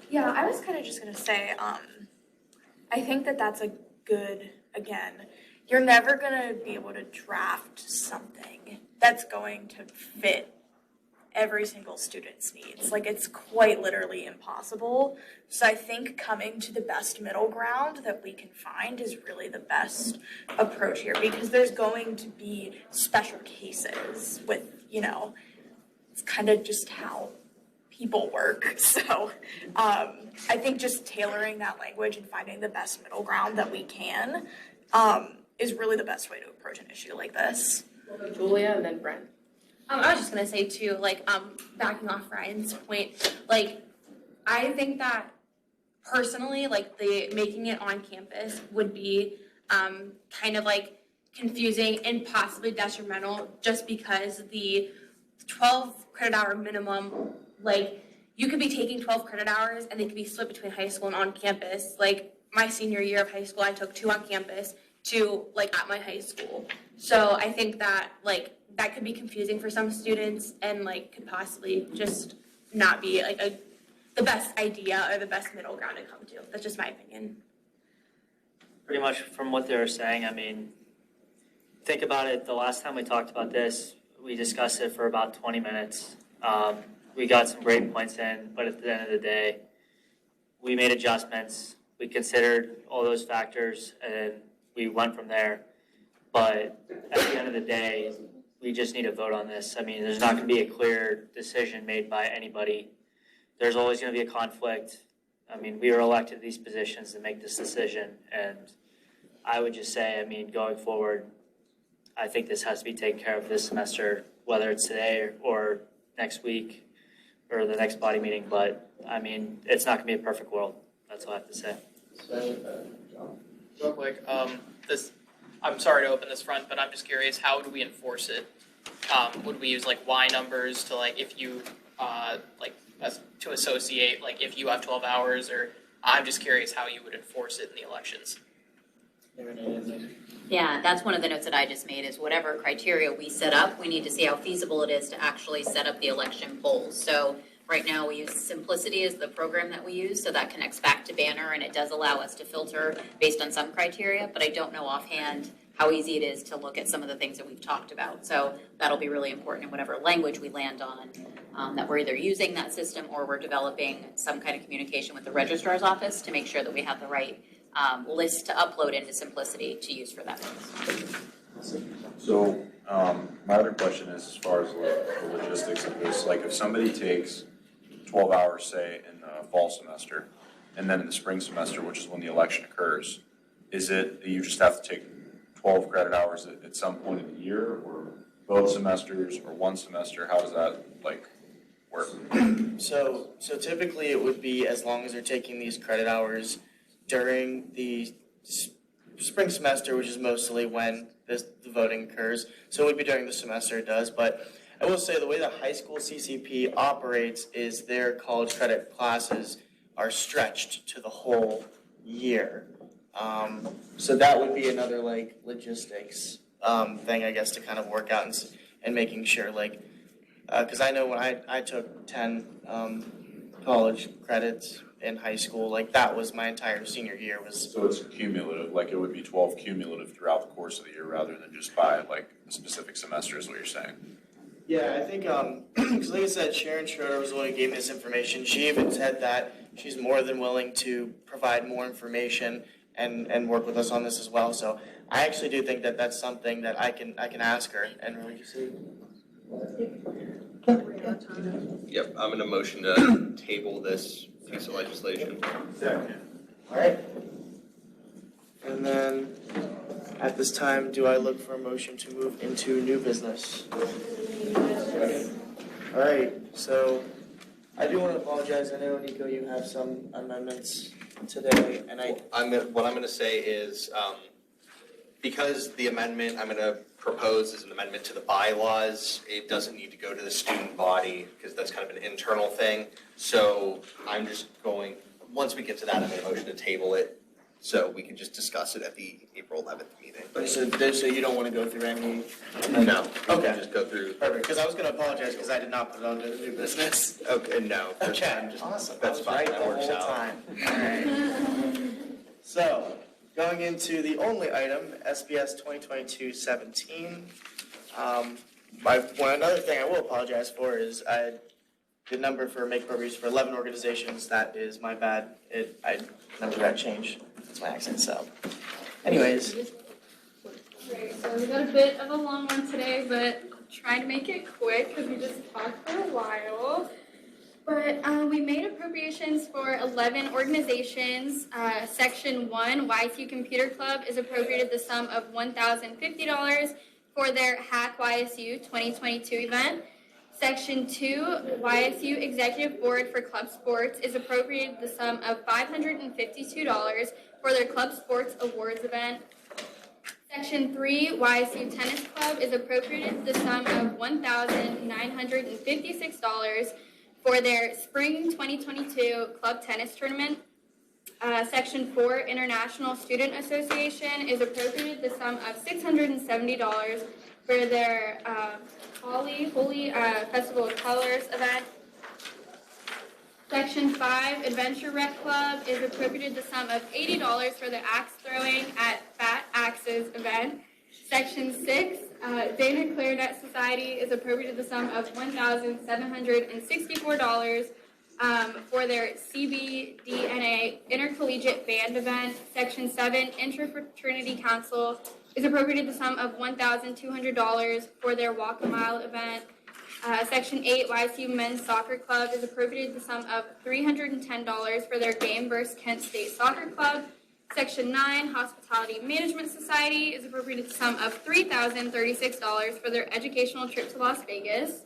Yeah, I was kind of just gonna say, I think that that's a good, again, you're never gonna be able to draft something that's going to fit every single student's needs. Like, it's quite literally impossible. So I think coming to the best middle ground that we can find is really the best approach here, because there's going to be special cases with, it's kind of just how people work. So I think just tailoring that language and finding the best middle ground that we can is really the best way to approach an issue like this. Julia and then Brent. I was just gonna say too, backing off Ryan's point, I think that personally, the making it on campus would be kind of confusing and possibly detrimental, just because the 12 credit hour minimum, you could be taking 12 credit hours and they could be split between high school and on campus. My senior year of high school, I took 2 on campus, 2 at my high school. So I think that that could be confusing for some students and could possibly just not be the best idea or the best middle ground to come to. That's just my opinion. Pretty much from what they were saying, think about it, the last time we talked about this, we discussed it for about 20 minutes. We got some great points in, but at the end of the day, we made adjustments. We considered all those factors and we went from there. But at the end of the day, we just need to vote on this. I mean, there's not gonna be a clear decision made by anybody. There's always gonna be a conflict. I mean, we were elected to these positions to make this decision, and I would just say, I mean, going forward, I think this has to be taken care of this semester, whether it's today or next week or the next body meeting, but I mean, it's not gonna be a perfect world. That's all I have to say. Real quick, I'm sorry to open this front, but I'm just curious, how would we enforce it? Would we use like Y numbers to like if you, to associate, like if you have 12 hours, or I'm just curious how you would enforce it in the elections? Yeah, that's one of the notes that I just made, is whatever criteria we set up, we need to see how feasible it is to actually set up the election polls. So right now, we use Simplicity as the program that we use, so that connects back to Banner, and it does allow us to filter based on some criteria, but I don't know offhand how easy it is to look at some of the things that we've talked about. So that'll be really important in whatever language we land on, that we're either using that system or we're developing some kind of communication with the registrar's office to make sure that we have the right list to upload into Simplicity to use for that. So, my other question is, as far as the logistics of this, like if somebody takes 12 hours, say, in the fall semester, and then in the spring semester, which is when the election occurs, is it that you just have to take 12 credit hours at some point in the year, or both semesters, or one semester? How does that, like, work? So typically it would be as long as they're taking these credit hours during the spring semester, which is mostly when the voting occurs. So it would be during the semester it does, but I will say the way the high school CCP operates is their college credit classes are stretched to the whole year. So that would be another like logistics thing, I guess, to kind of work out and making sure, like, because I know when I took 10 college credits in high school, like that was my entire senior year. So it's cumulative, like it would be 12 cumulative throughout the course of the year rather than just by like a specific semester is what you're saying? Yeah, I think, because like I said, Sharon Schroeder was the one who gave me this information. She even said that she's more than willing to provide more information and work with us on this as well. So I actually do think that that's something that I can ask her and really just see. Yep, I'm gonna motion to table this piece of legislation. Second. All right. And then, at this time, do I look for a motion to move into new business? All right, so I do want to apologize. I know, Nico, you have some amendments today, and What I'm gonna say is, because the amendment I'm gonna propose is an amendment to the bylaws, it doesn't need to go to the student body, because that's kind of an internal thing. So I'm just going, once we get to that, I'm gonna motion to table it, so we can just discuss it at the April 11th meeting. So you don't want to go through any? No, we Okay. can just go through. Perfect, because I was going to apologize because I did not put it on the new business. Okay, no. Okay, awesome. That's fine, that works out. All right. So, going into the only item, SPS 2022-17. Another thing I will apologize for is the number for Make Appropriations for 11 organizations. That is my bad. I never got changed. That's my accent. So, anyways. Great, so we got a bit of a long one today, but I'll try to make it quick because we just talked for a while. But we made appropriations for 11 organizations. Section 1, YSU Computer Club, is appropriated the sum of $1,050 for their Hack YSU 2022 event. Section 2, YSU Executive Board for Club Sports, is appropriated the sum of $552 for their Club Sports Awards event. Section 3, YSU Tennis Club, is appropriated the sum of $1,956 for their Spring 2022 Club Tennis Tournament. Section 4, International Student Association, is appropriated the sum of $670 for their Holy Festival of Colors event. Section 5, Adventure Rec Club, is appropriated the sum of $80 for the axe throwing at Fat Axes event. Section 6, Dana Clarinet Society, is appropriated the sum of $1,764 for their CBDNA Intercollegiate Band Event. Section 7, Interfraternity Council is appropriated the sum of $1,200 for their Walk a Mile event. Section 8, YSU Men's Soccer Club is appropriated the sum of $310 for their Game vs. Kent State Soccer Club. Section 9, Hospitality Management Society is appropriated the sum of $3,036 for their educational trip to Las Vegas.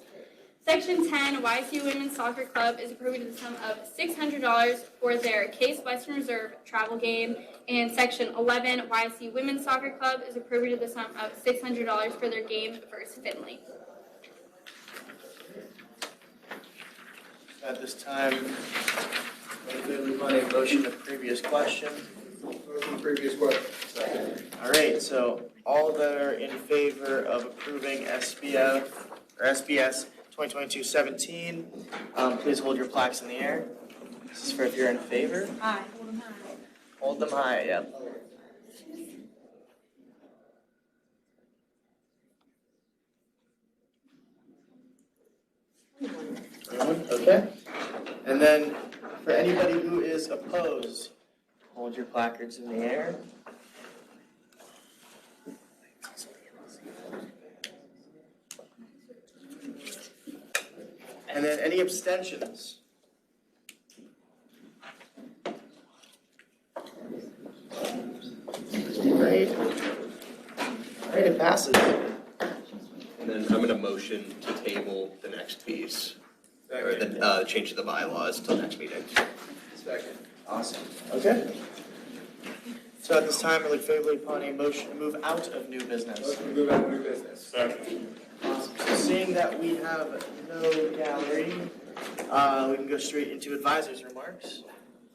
Section 10, YSU Women's Soccer Club is appropriated the sum of $600 for their Case Western Reserve travel game. And Section 11, YSU Women's Soccer Club is appropriated the sum of $600 for their game versus Finley. At this time, we move on a motion to previous question. Previous question. All right, so all that are in favor of approving SBS 2022-17, please hold your plaques in the air. This is for if you're in favor. Aye, hold them high. Hold them high, yeah. Everyone? Okay. And then for anybody who is opposed, hold your placards in the air. And then any abstentions? Right. All right, it passes. And then I'm gonna motion to table the next piece, or the, change of the bylaws till next meeting. Second. Awesome. Okay. So at this time, I look favorably upon a motion to move out of new business. Motion to move out of new business. Second. Awesome. So seeing that we have no gallery, we can go straight into advisors' remarks.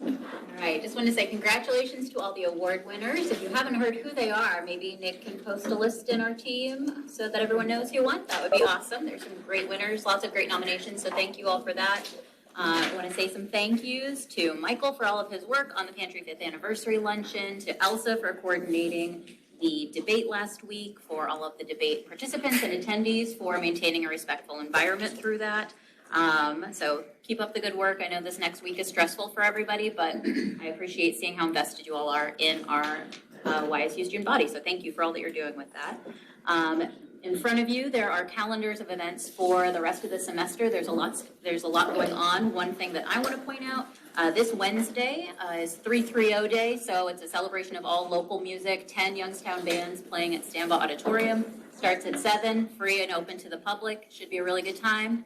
All right, just want to say congratulations to all the award winners. If you haven't heard who they are, maybe Nick can post a list in our team so that everyone knows who won. That would be awesome. There's some great winners, lots of great nominations, so thank you all for that. I want to say some thank yous to Michael for all of his work on the Pantry 5th Anniversary Luncheon, to Elsa for coordinating the debate last week, for all of the debate participants and attendees for maintaining a respectful environment through that. So keep up the good work. I know this next week is stressful for everybody, but I appreciate seeing how invested you all are in our YSU student body. So thank you for all that you're doing with that. In front of you, there are calendars of events for the rest of the semester. There's a lot going on. One thing that I want to point out, this Wednesday is 330 Day, so it's a celebration of all local music, 10 Youngstown bands playing at Stambaugh Auditorium. Starts at 7, free and open to the public. Should be a really good time.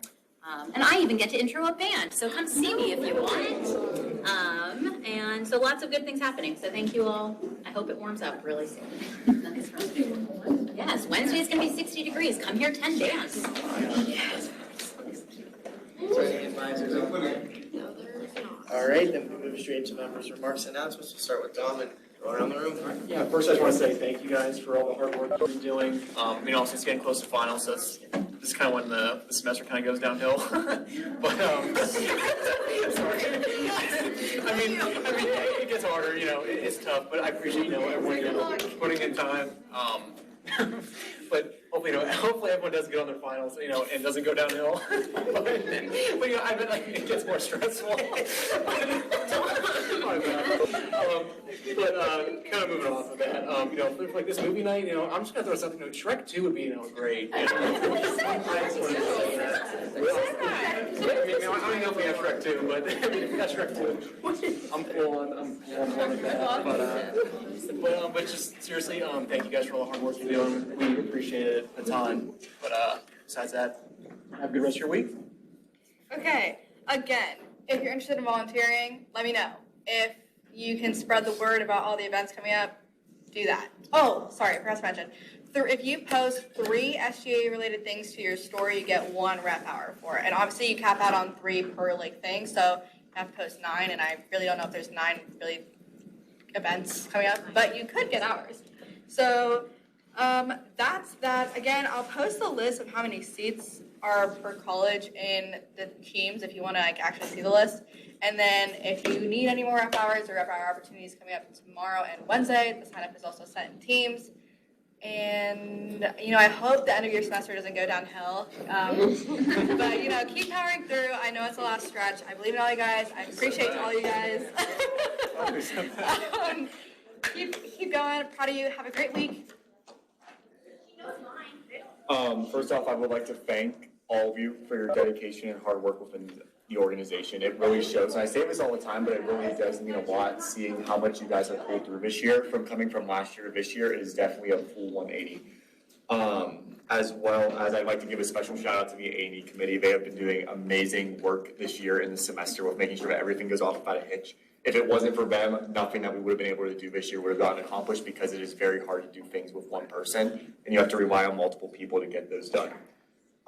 And I even get to intro a band, so come see me if you want. And so lots of good things happening, so thank you all. I hope it warms up really soon. Yes, Wednesday is going to be 60 degrees. Come here, 10 bands. Yes. So any advisors on that? All right, then we move straight into members' remarks and announcements. We'll start with Dom and go around the room. Yeah, first I just want to say thank you guys for all the hard work you've been doing. Since it's getting close to finals, so this is kind of when the semester kind of goes downhill. But sorry. I mean, it gets harder. It's tough, but I appreciate everyone putting in time. But hopefully everyone does good on their finals, and doesn't go downhill. but I bet it gets more stressful. Kind of moving on from that, for this movie night, I'm just gonna throw something. Shrek 2 would be, great. I don't know if we have Shrek 2, but if we got Shrek 2, I'm full on that. But just seriously, thank you guys for all the hard work you're doing. We appreciate it a ton. But besides that, have a good rest of your week. Okay, again, if you're interested in volunteering, let me know. If you can spread the word about all the events coming up, do that. Oh, sorry, I forgot to mention. If you post 3 SGA-related things to your story, you get 1 rep hour for it. And obviously, you cap out on 3 per thing, so you have to post 9, and I really don't know if there's 9 really events coming up, but you could get hours. So that's that. Again, I'll post the list of how many seats are per college in the teams if you want to actually see the list. And then if you need any more rep hours or rep hour opportunities coming up tomorrow and Wednesday, the sign up is also set in teams. And, I hope the end of your semester doesn't go downhill. But, keep powering through. I know it's the last stretch. I believe in all you guys. I appreciate all you guys. Keep going. Proud of you. Have a great week. First off, I would like to thank all of you for your dedication and hard work within the organization. It really shows, and I say this all the time, but it really does mean a lot seeing how much you guys have pulled through this year. From coming from last year to this year is definitely a full 180. As well as I'd like to give a special shout out to the A&E committee. They have been doing amazing work this year in the semester with making sure that everything goes off without a hitch. If it wasn't for them, nothing that we would have been able to do this year would have gotten accomplished because it is very hard to do things with one person and you have to rely on multiple people to get those done.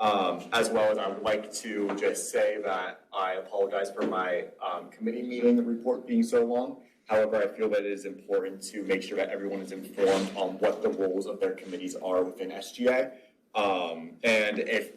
As well as I would like to just say that I apologize for my committee meeting report being so long. However, I feel that it is important to make sure that everyone is informed on what the roles of their committees are within SGA. And if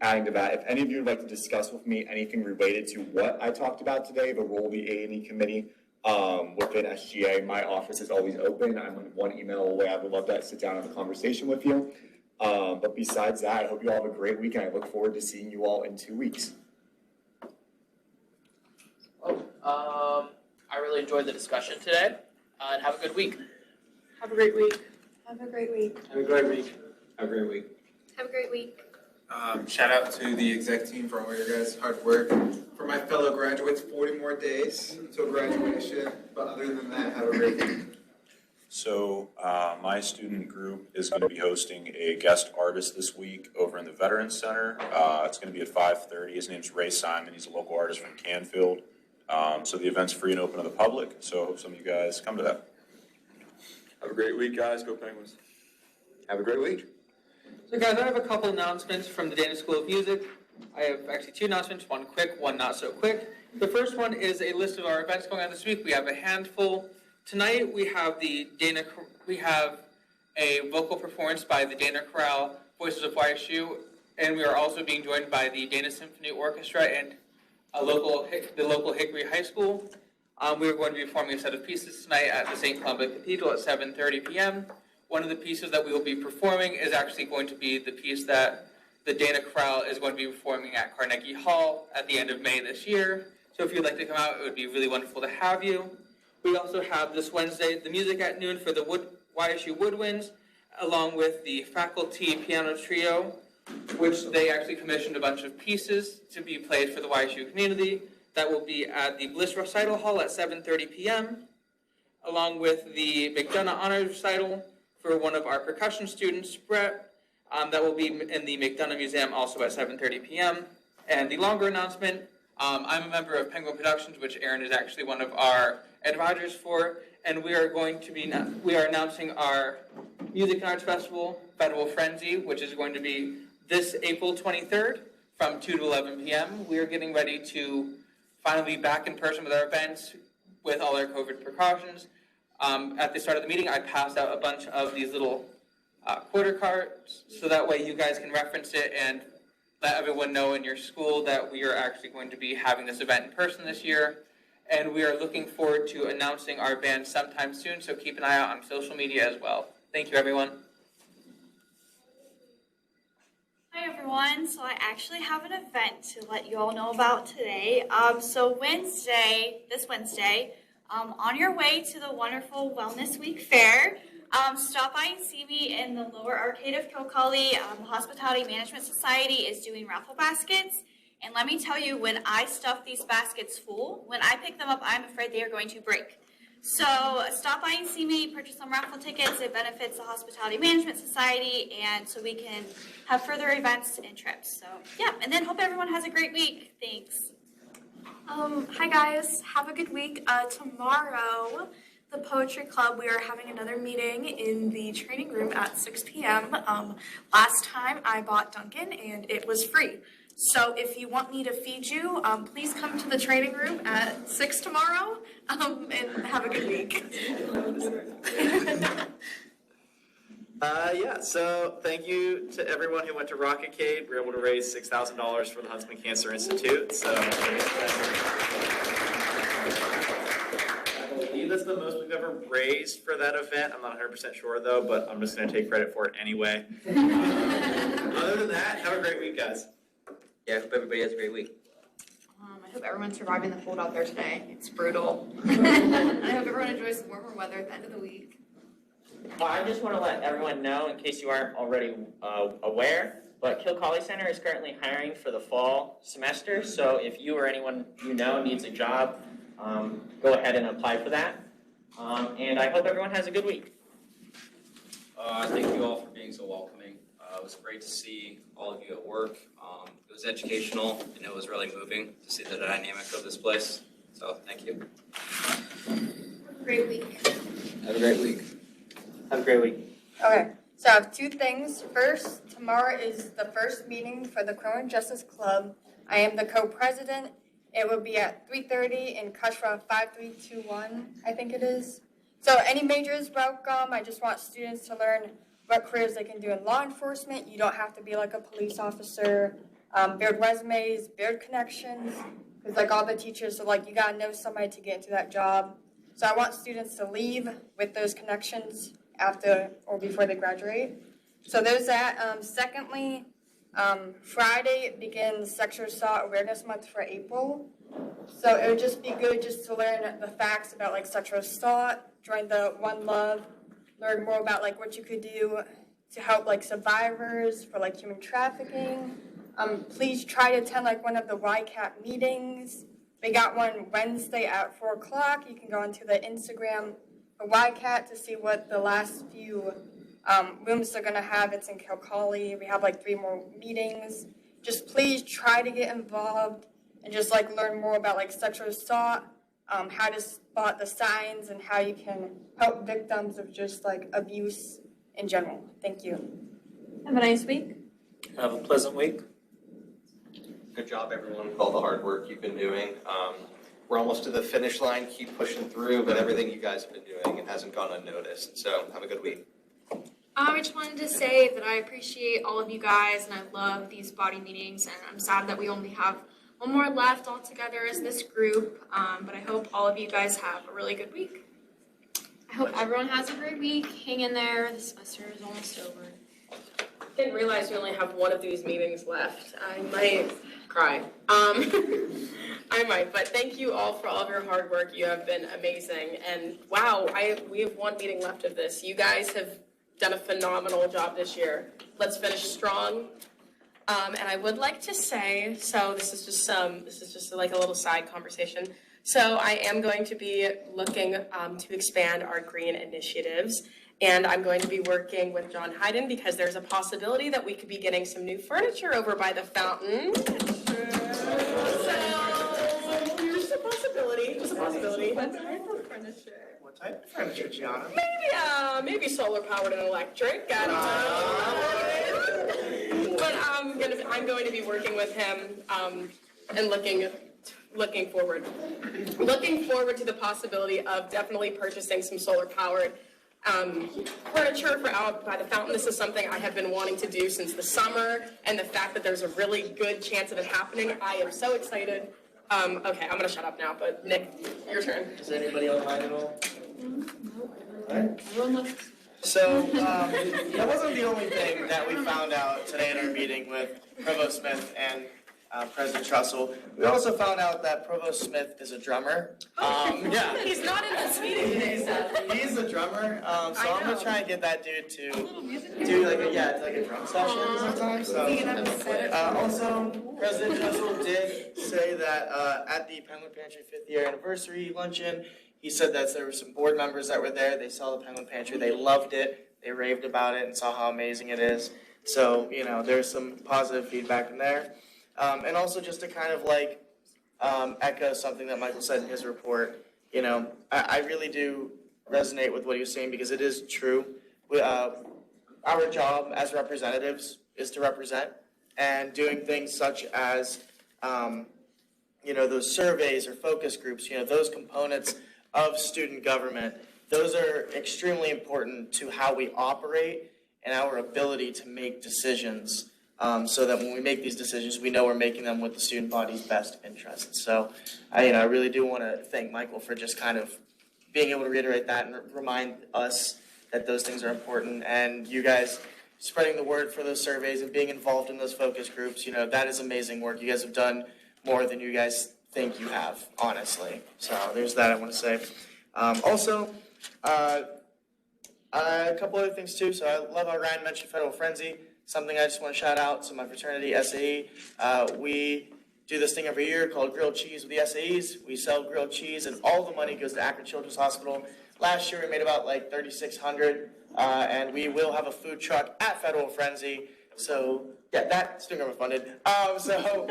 adding to that, if any of you would like to discuss with me anything related to what I talked about today, the role of the A&E committee within SGA, my office is always open. I'm one email away. I would love to sit down and have a conversation with you. But besides that, I hope you all have a great week, and I look forward to seeing you all in 2 weeks. I really enjoyed the discussion today, and have a good week. Have a great week. Have a great week. Have a great week. Have a great week. Have a great week. Shout out to the exec team for all your guys' hard work. For my fellow graduates, 40 more days until graduation. But other than that, have a great week. So my student group is going to be hosting a guest artist this week over in the Veterans Center. It's going to be at 5:30. His name's Ray Simon. He's a local artist from Canfield. So the event's free and open to the public. So I hope some of you guys come to that. Have a great week, guys. Go Penguins. Have a great week. So guys, I have a couple announcements from the Dana School of Music. I have actually two announcements, one quick, one not so quick. The first one is a list of our events going on this week. We have a handful. Tonight we have a vocal performance by the Dana Chorale Voices of YSU, and we are also being joined by the Dana Symphony Orchestra and the local Hickory High School. We are going to be performing a set of pieces tonight at the St. Columba Cathedral at 7:30 p.m. One of the pieces that we will be performing is actually going to be the piece that the Dana Chorale is going to be performing at Carnegie Hall at the end of May this year. So if you'd like to come out, it would be really wonderful to have you. We also have this Wednesday the music at noon for the YSU Woodwinds, along with the faculty piano trio, which they actually commissioned a bunch of pieces to be played for the YSU community. That will be at the Bliss Recital Hall at 7:30 p.m., along with the McDonough Honors Recital for one of our percussion students, Brett. That will be in the McDonough Museum also at 7:30 p.m. And the longer announcement, I'm a member of Penguin Productions, which Aaron is actually one of our advisors for, and we are announcing our Music and Arts Festival, Federal Frenzy, which is going to be this April 23rd from 2 to 11 p.m. We are getting ready to finally be back in person with our events with all our COVID precautions. At the start of the meeting, I passed out a bunch of these little quarter cards, so that way you guys can reference it and let everyone know in your school that we are actually going to be having this event in person this year. And we are looking forward to announcing our band sometime soon, so keep an eye out on social media as well. Thank you, everyone. Hi everyone, so I actually have an event to let you all know about today. So this Wednesday, on your way to the wonderful Wellness Week Fair, stop by and see me in the lower arcade of Kilcolly. The Hospitality Management Society is doing raffle baskets. And let me tell you, when I stuff these baskets full, when I pick them up, I'm afraid they are going to break. So stop by and see me, purchase some raffle tickets. It benefits the Hospitality Management Society, and so we can have further events and trips. So yeah, and then hope everyone has a great week. Thanks. Hi guys, have a good week. Tomorrow, the Poetry Club, we are having another meeting in the training room at 6 p.m. Last time I bought Dunkin' and it was free. So if you want me to feed you, please come to the training room at 6 tomorrow, and have a good week. So thank you to everyone who went to Rocketcade. We were able to raise $6,000 for the Huntsman Cancer Institute. So that's the most we've ever raised for that event. I'm not 100% sure though, but I'm just gonna take credit for it anyway. Other than that, have a great week, guys. Yeah, I hope everybody has a great week. I hope everyone's surviving the cold out there today. It's brutal. And I hope everyone enjoys the warmer weather at the end of the week. Well, I just want to let everyone know, in case you aren't already aware, but Kilcawley Center is currently hiring for the fall semester. So if you or anyone you know needs a job, go ahead and apply for that. And I hope everyone has a good week. Thank you all for being so welcoming. It was great to see all of you at work. It was educational, and it was really moving to see the dynamic of this place. So thank you. Great week. Have a great week. Have a great week. Okay, so I have two things. First, tomorrow is the first meeting for the Criminal Justice Club. I am the co-president. It will be at 3:30 in Kashra 5321, I think it is. So any majors welcome. I just want students to learn what careers they can do in law enforcement. You don't have to be like a police officer. Build resumes, build connections. Because like all the teachers are like, you gotta know somebody to get into that job. So I want students to leave with those connections after or before they graduate. So there's that. Secondly, Friday begins Sexual Assault Awareness Month for April. So it would just be good just to learn the facts about like sexual assault, join the One Love, learn more about like what you could do to help like survivors for like human trafficking. Please try to attend like one of the YCAP meetings. We got one Wednesday at 4 o'clock. You can go onto the Instagram for YCAT to see what the last few rooms they're gonna have. It's in Kilcawley. We have like 3 more meetings. Just please try to get involved and just like learn more about like sexual assault, how to spot the signs and how you can help victims of just like abuse in general. Thank you. Have a nice week. Have a pleasant week. Good job, everyone, with all the hard work you've been doing. We're almost to the finish line. Keep pushing through, but everything you guys have been doing, it hasn't gone unnoticed. So have a good week. I just wanted to say that I appreciate all of you guys and I love these body meetings, and I'm sad that we only have one more left all together as this group, but I hope all of you guys have a really good week. I hope everyone has a great week. Hang in there. The semester is almost over. I didn't realize we only have one of these meetings left. I might cry. I might, but thank you all for all of your hard work. You have been amazing. And wow, we have one meeting left of this. You guys have done a phenomenal job this year. Let's finish strong. And I would like to say, so this is just like a little side conversation. So I am going to be looking to expand our green initiatives. And I'm going to be working with John Hayden because there's a possibility that we could be getting some new furniture over by the fountain. So here's a possibility, just a possibility. What type of furniture, Gianna? Maybe solar powered and electric. I don't know. But I'm going to be working with him and looking forward to the possibility of definitely purchasing some solar powered furniture for out by the fountain. This is something I have been wanting to do since the summer, and the fact that there's a really good chance of it happening, I am so excited. Okay, I'm gonna shut up now, but Nick, your turn. Is anybody online at all? Alright. So, that wasn't the only thing that we found out today in our meeting with Provost Smith and President Trussell. We also found out that Provost Smith is a drummer. Yeah. He's not in this meeting today, so. He's a drummer, so I'm gonna try and get that dude to do like a drum session sometime. So, also, President Trussell did say that at the Penguin Pantry 5th year anniversary luncheon, he said that there were some board members that were there. They saw the Penguin Pantry, they loved it, they raved about it, and saw how amazing it is. So, there's some positive feedback in there. And also just to kind of like echo something that Michael said in his report, I really do resonate with what he was saying because it is true. Our job as representatives is to represent, and doing things such as, those surveys or focus groups, those components of student government, those are extremely important to how we operate and our ability to make decisions. So that when we make these decisions, we know we're making them with the student body's best interests. So, I really do want to thank Michael for just kind of being able to reiterate that and remind us that those things are important, and you guys spreading the word for those surveys and being involved in those focus groups, that is amazing work. You guys have done more than you guys think you have, honestly. So there's that I want to say. Also, a couple other things too. So I love how Ryan mentioned Federal Frenzy. Something I just want to shout out. So my fraternity, SAE, we do this thing every year called Grilled Cheese with the SAEs. We sell grilled cheese, and all the money goes to Akron Children's Hospital. Last year we made about like $3,600, and we will have a food truck at Federal Frenzy. So yeah, that's student government funded. So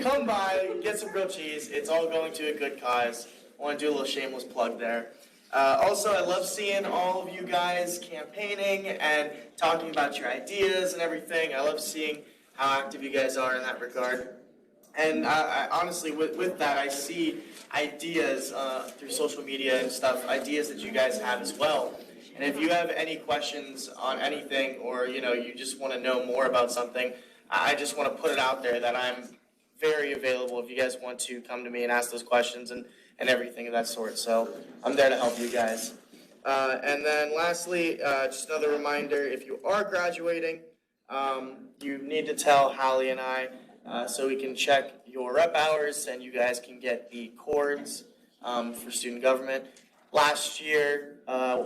come by, get some grilled cheese. It's all going to a good cause. I want to do a little shameless plug there. Also, I love seeing all of you guys campaigning and talking about your ideas and everything. I love seeing how active you guys are in that regard. And I honestly, with that, I see ideas through social media and stuff, ideas that you guys have as well. And if you have any questions on anything, or you just want to know more about something, I just want to put it out there that I'm very available if you guys want to come to me and ask those questions and everything of that sort. So I'm there to help you guys. And then lastly, just another reminder, if you are graduating, you need to tell Hallie and I so we can check your rep hours and you guys can get the cords for student government. Last year,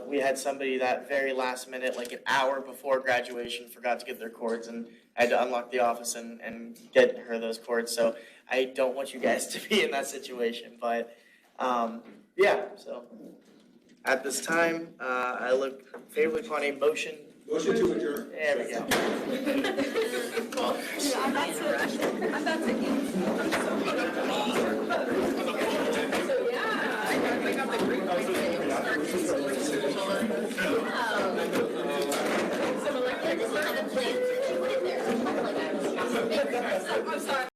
we had somebody that very last minute, like an hour before graduation, forgot to get their cords, and I had to unlock the office and get her those cords. So I don't want you guys to be in that situation, but yeah, so at this time, I look favorably upon a motion. Motion to adjourn. There we go. I'm about to. I'm sorry.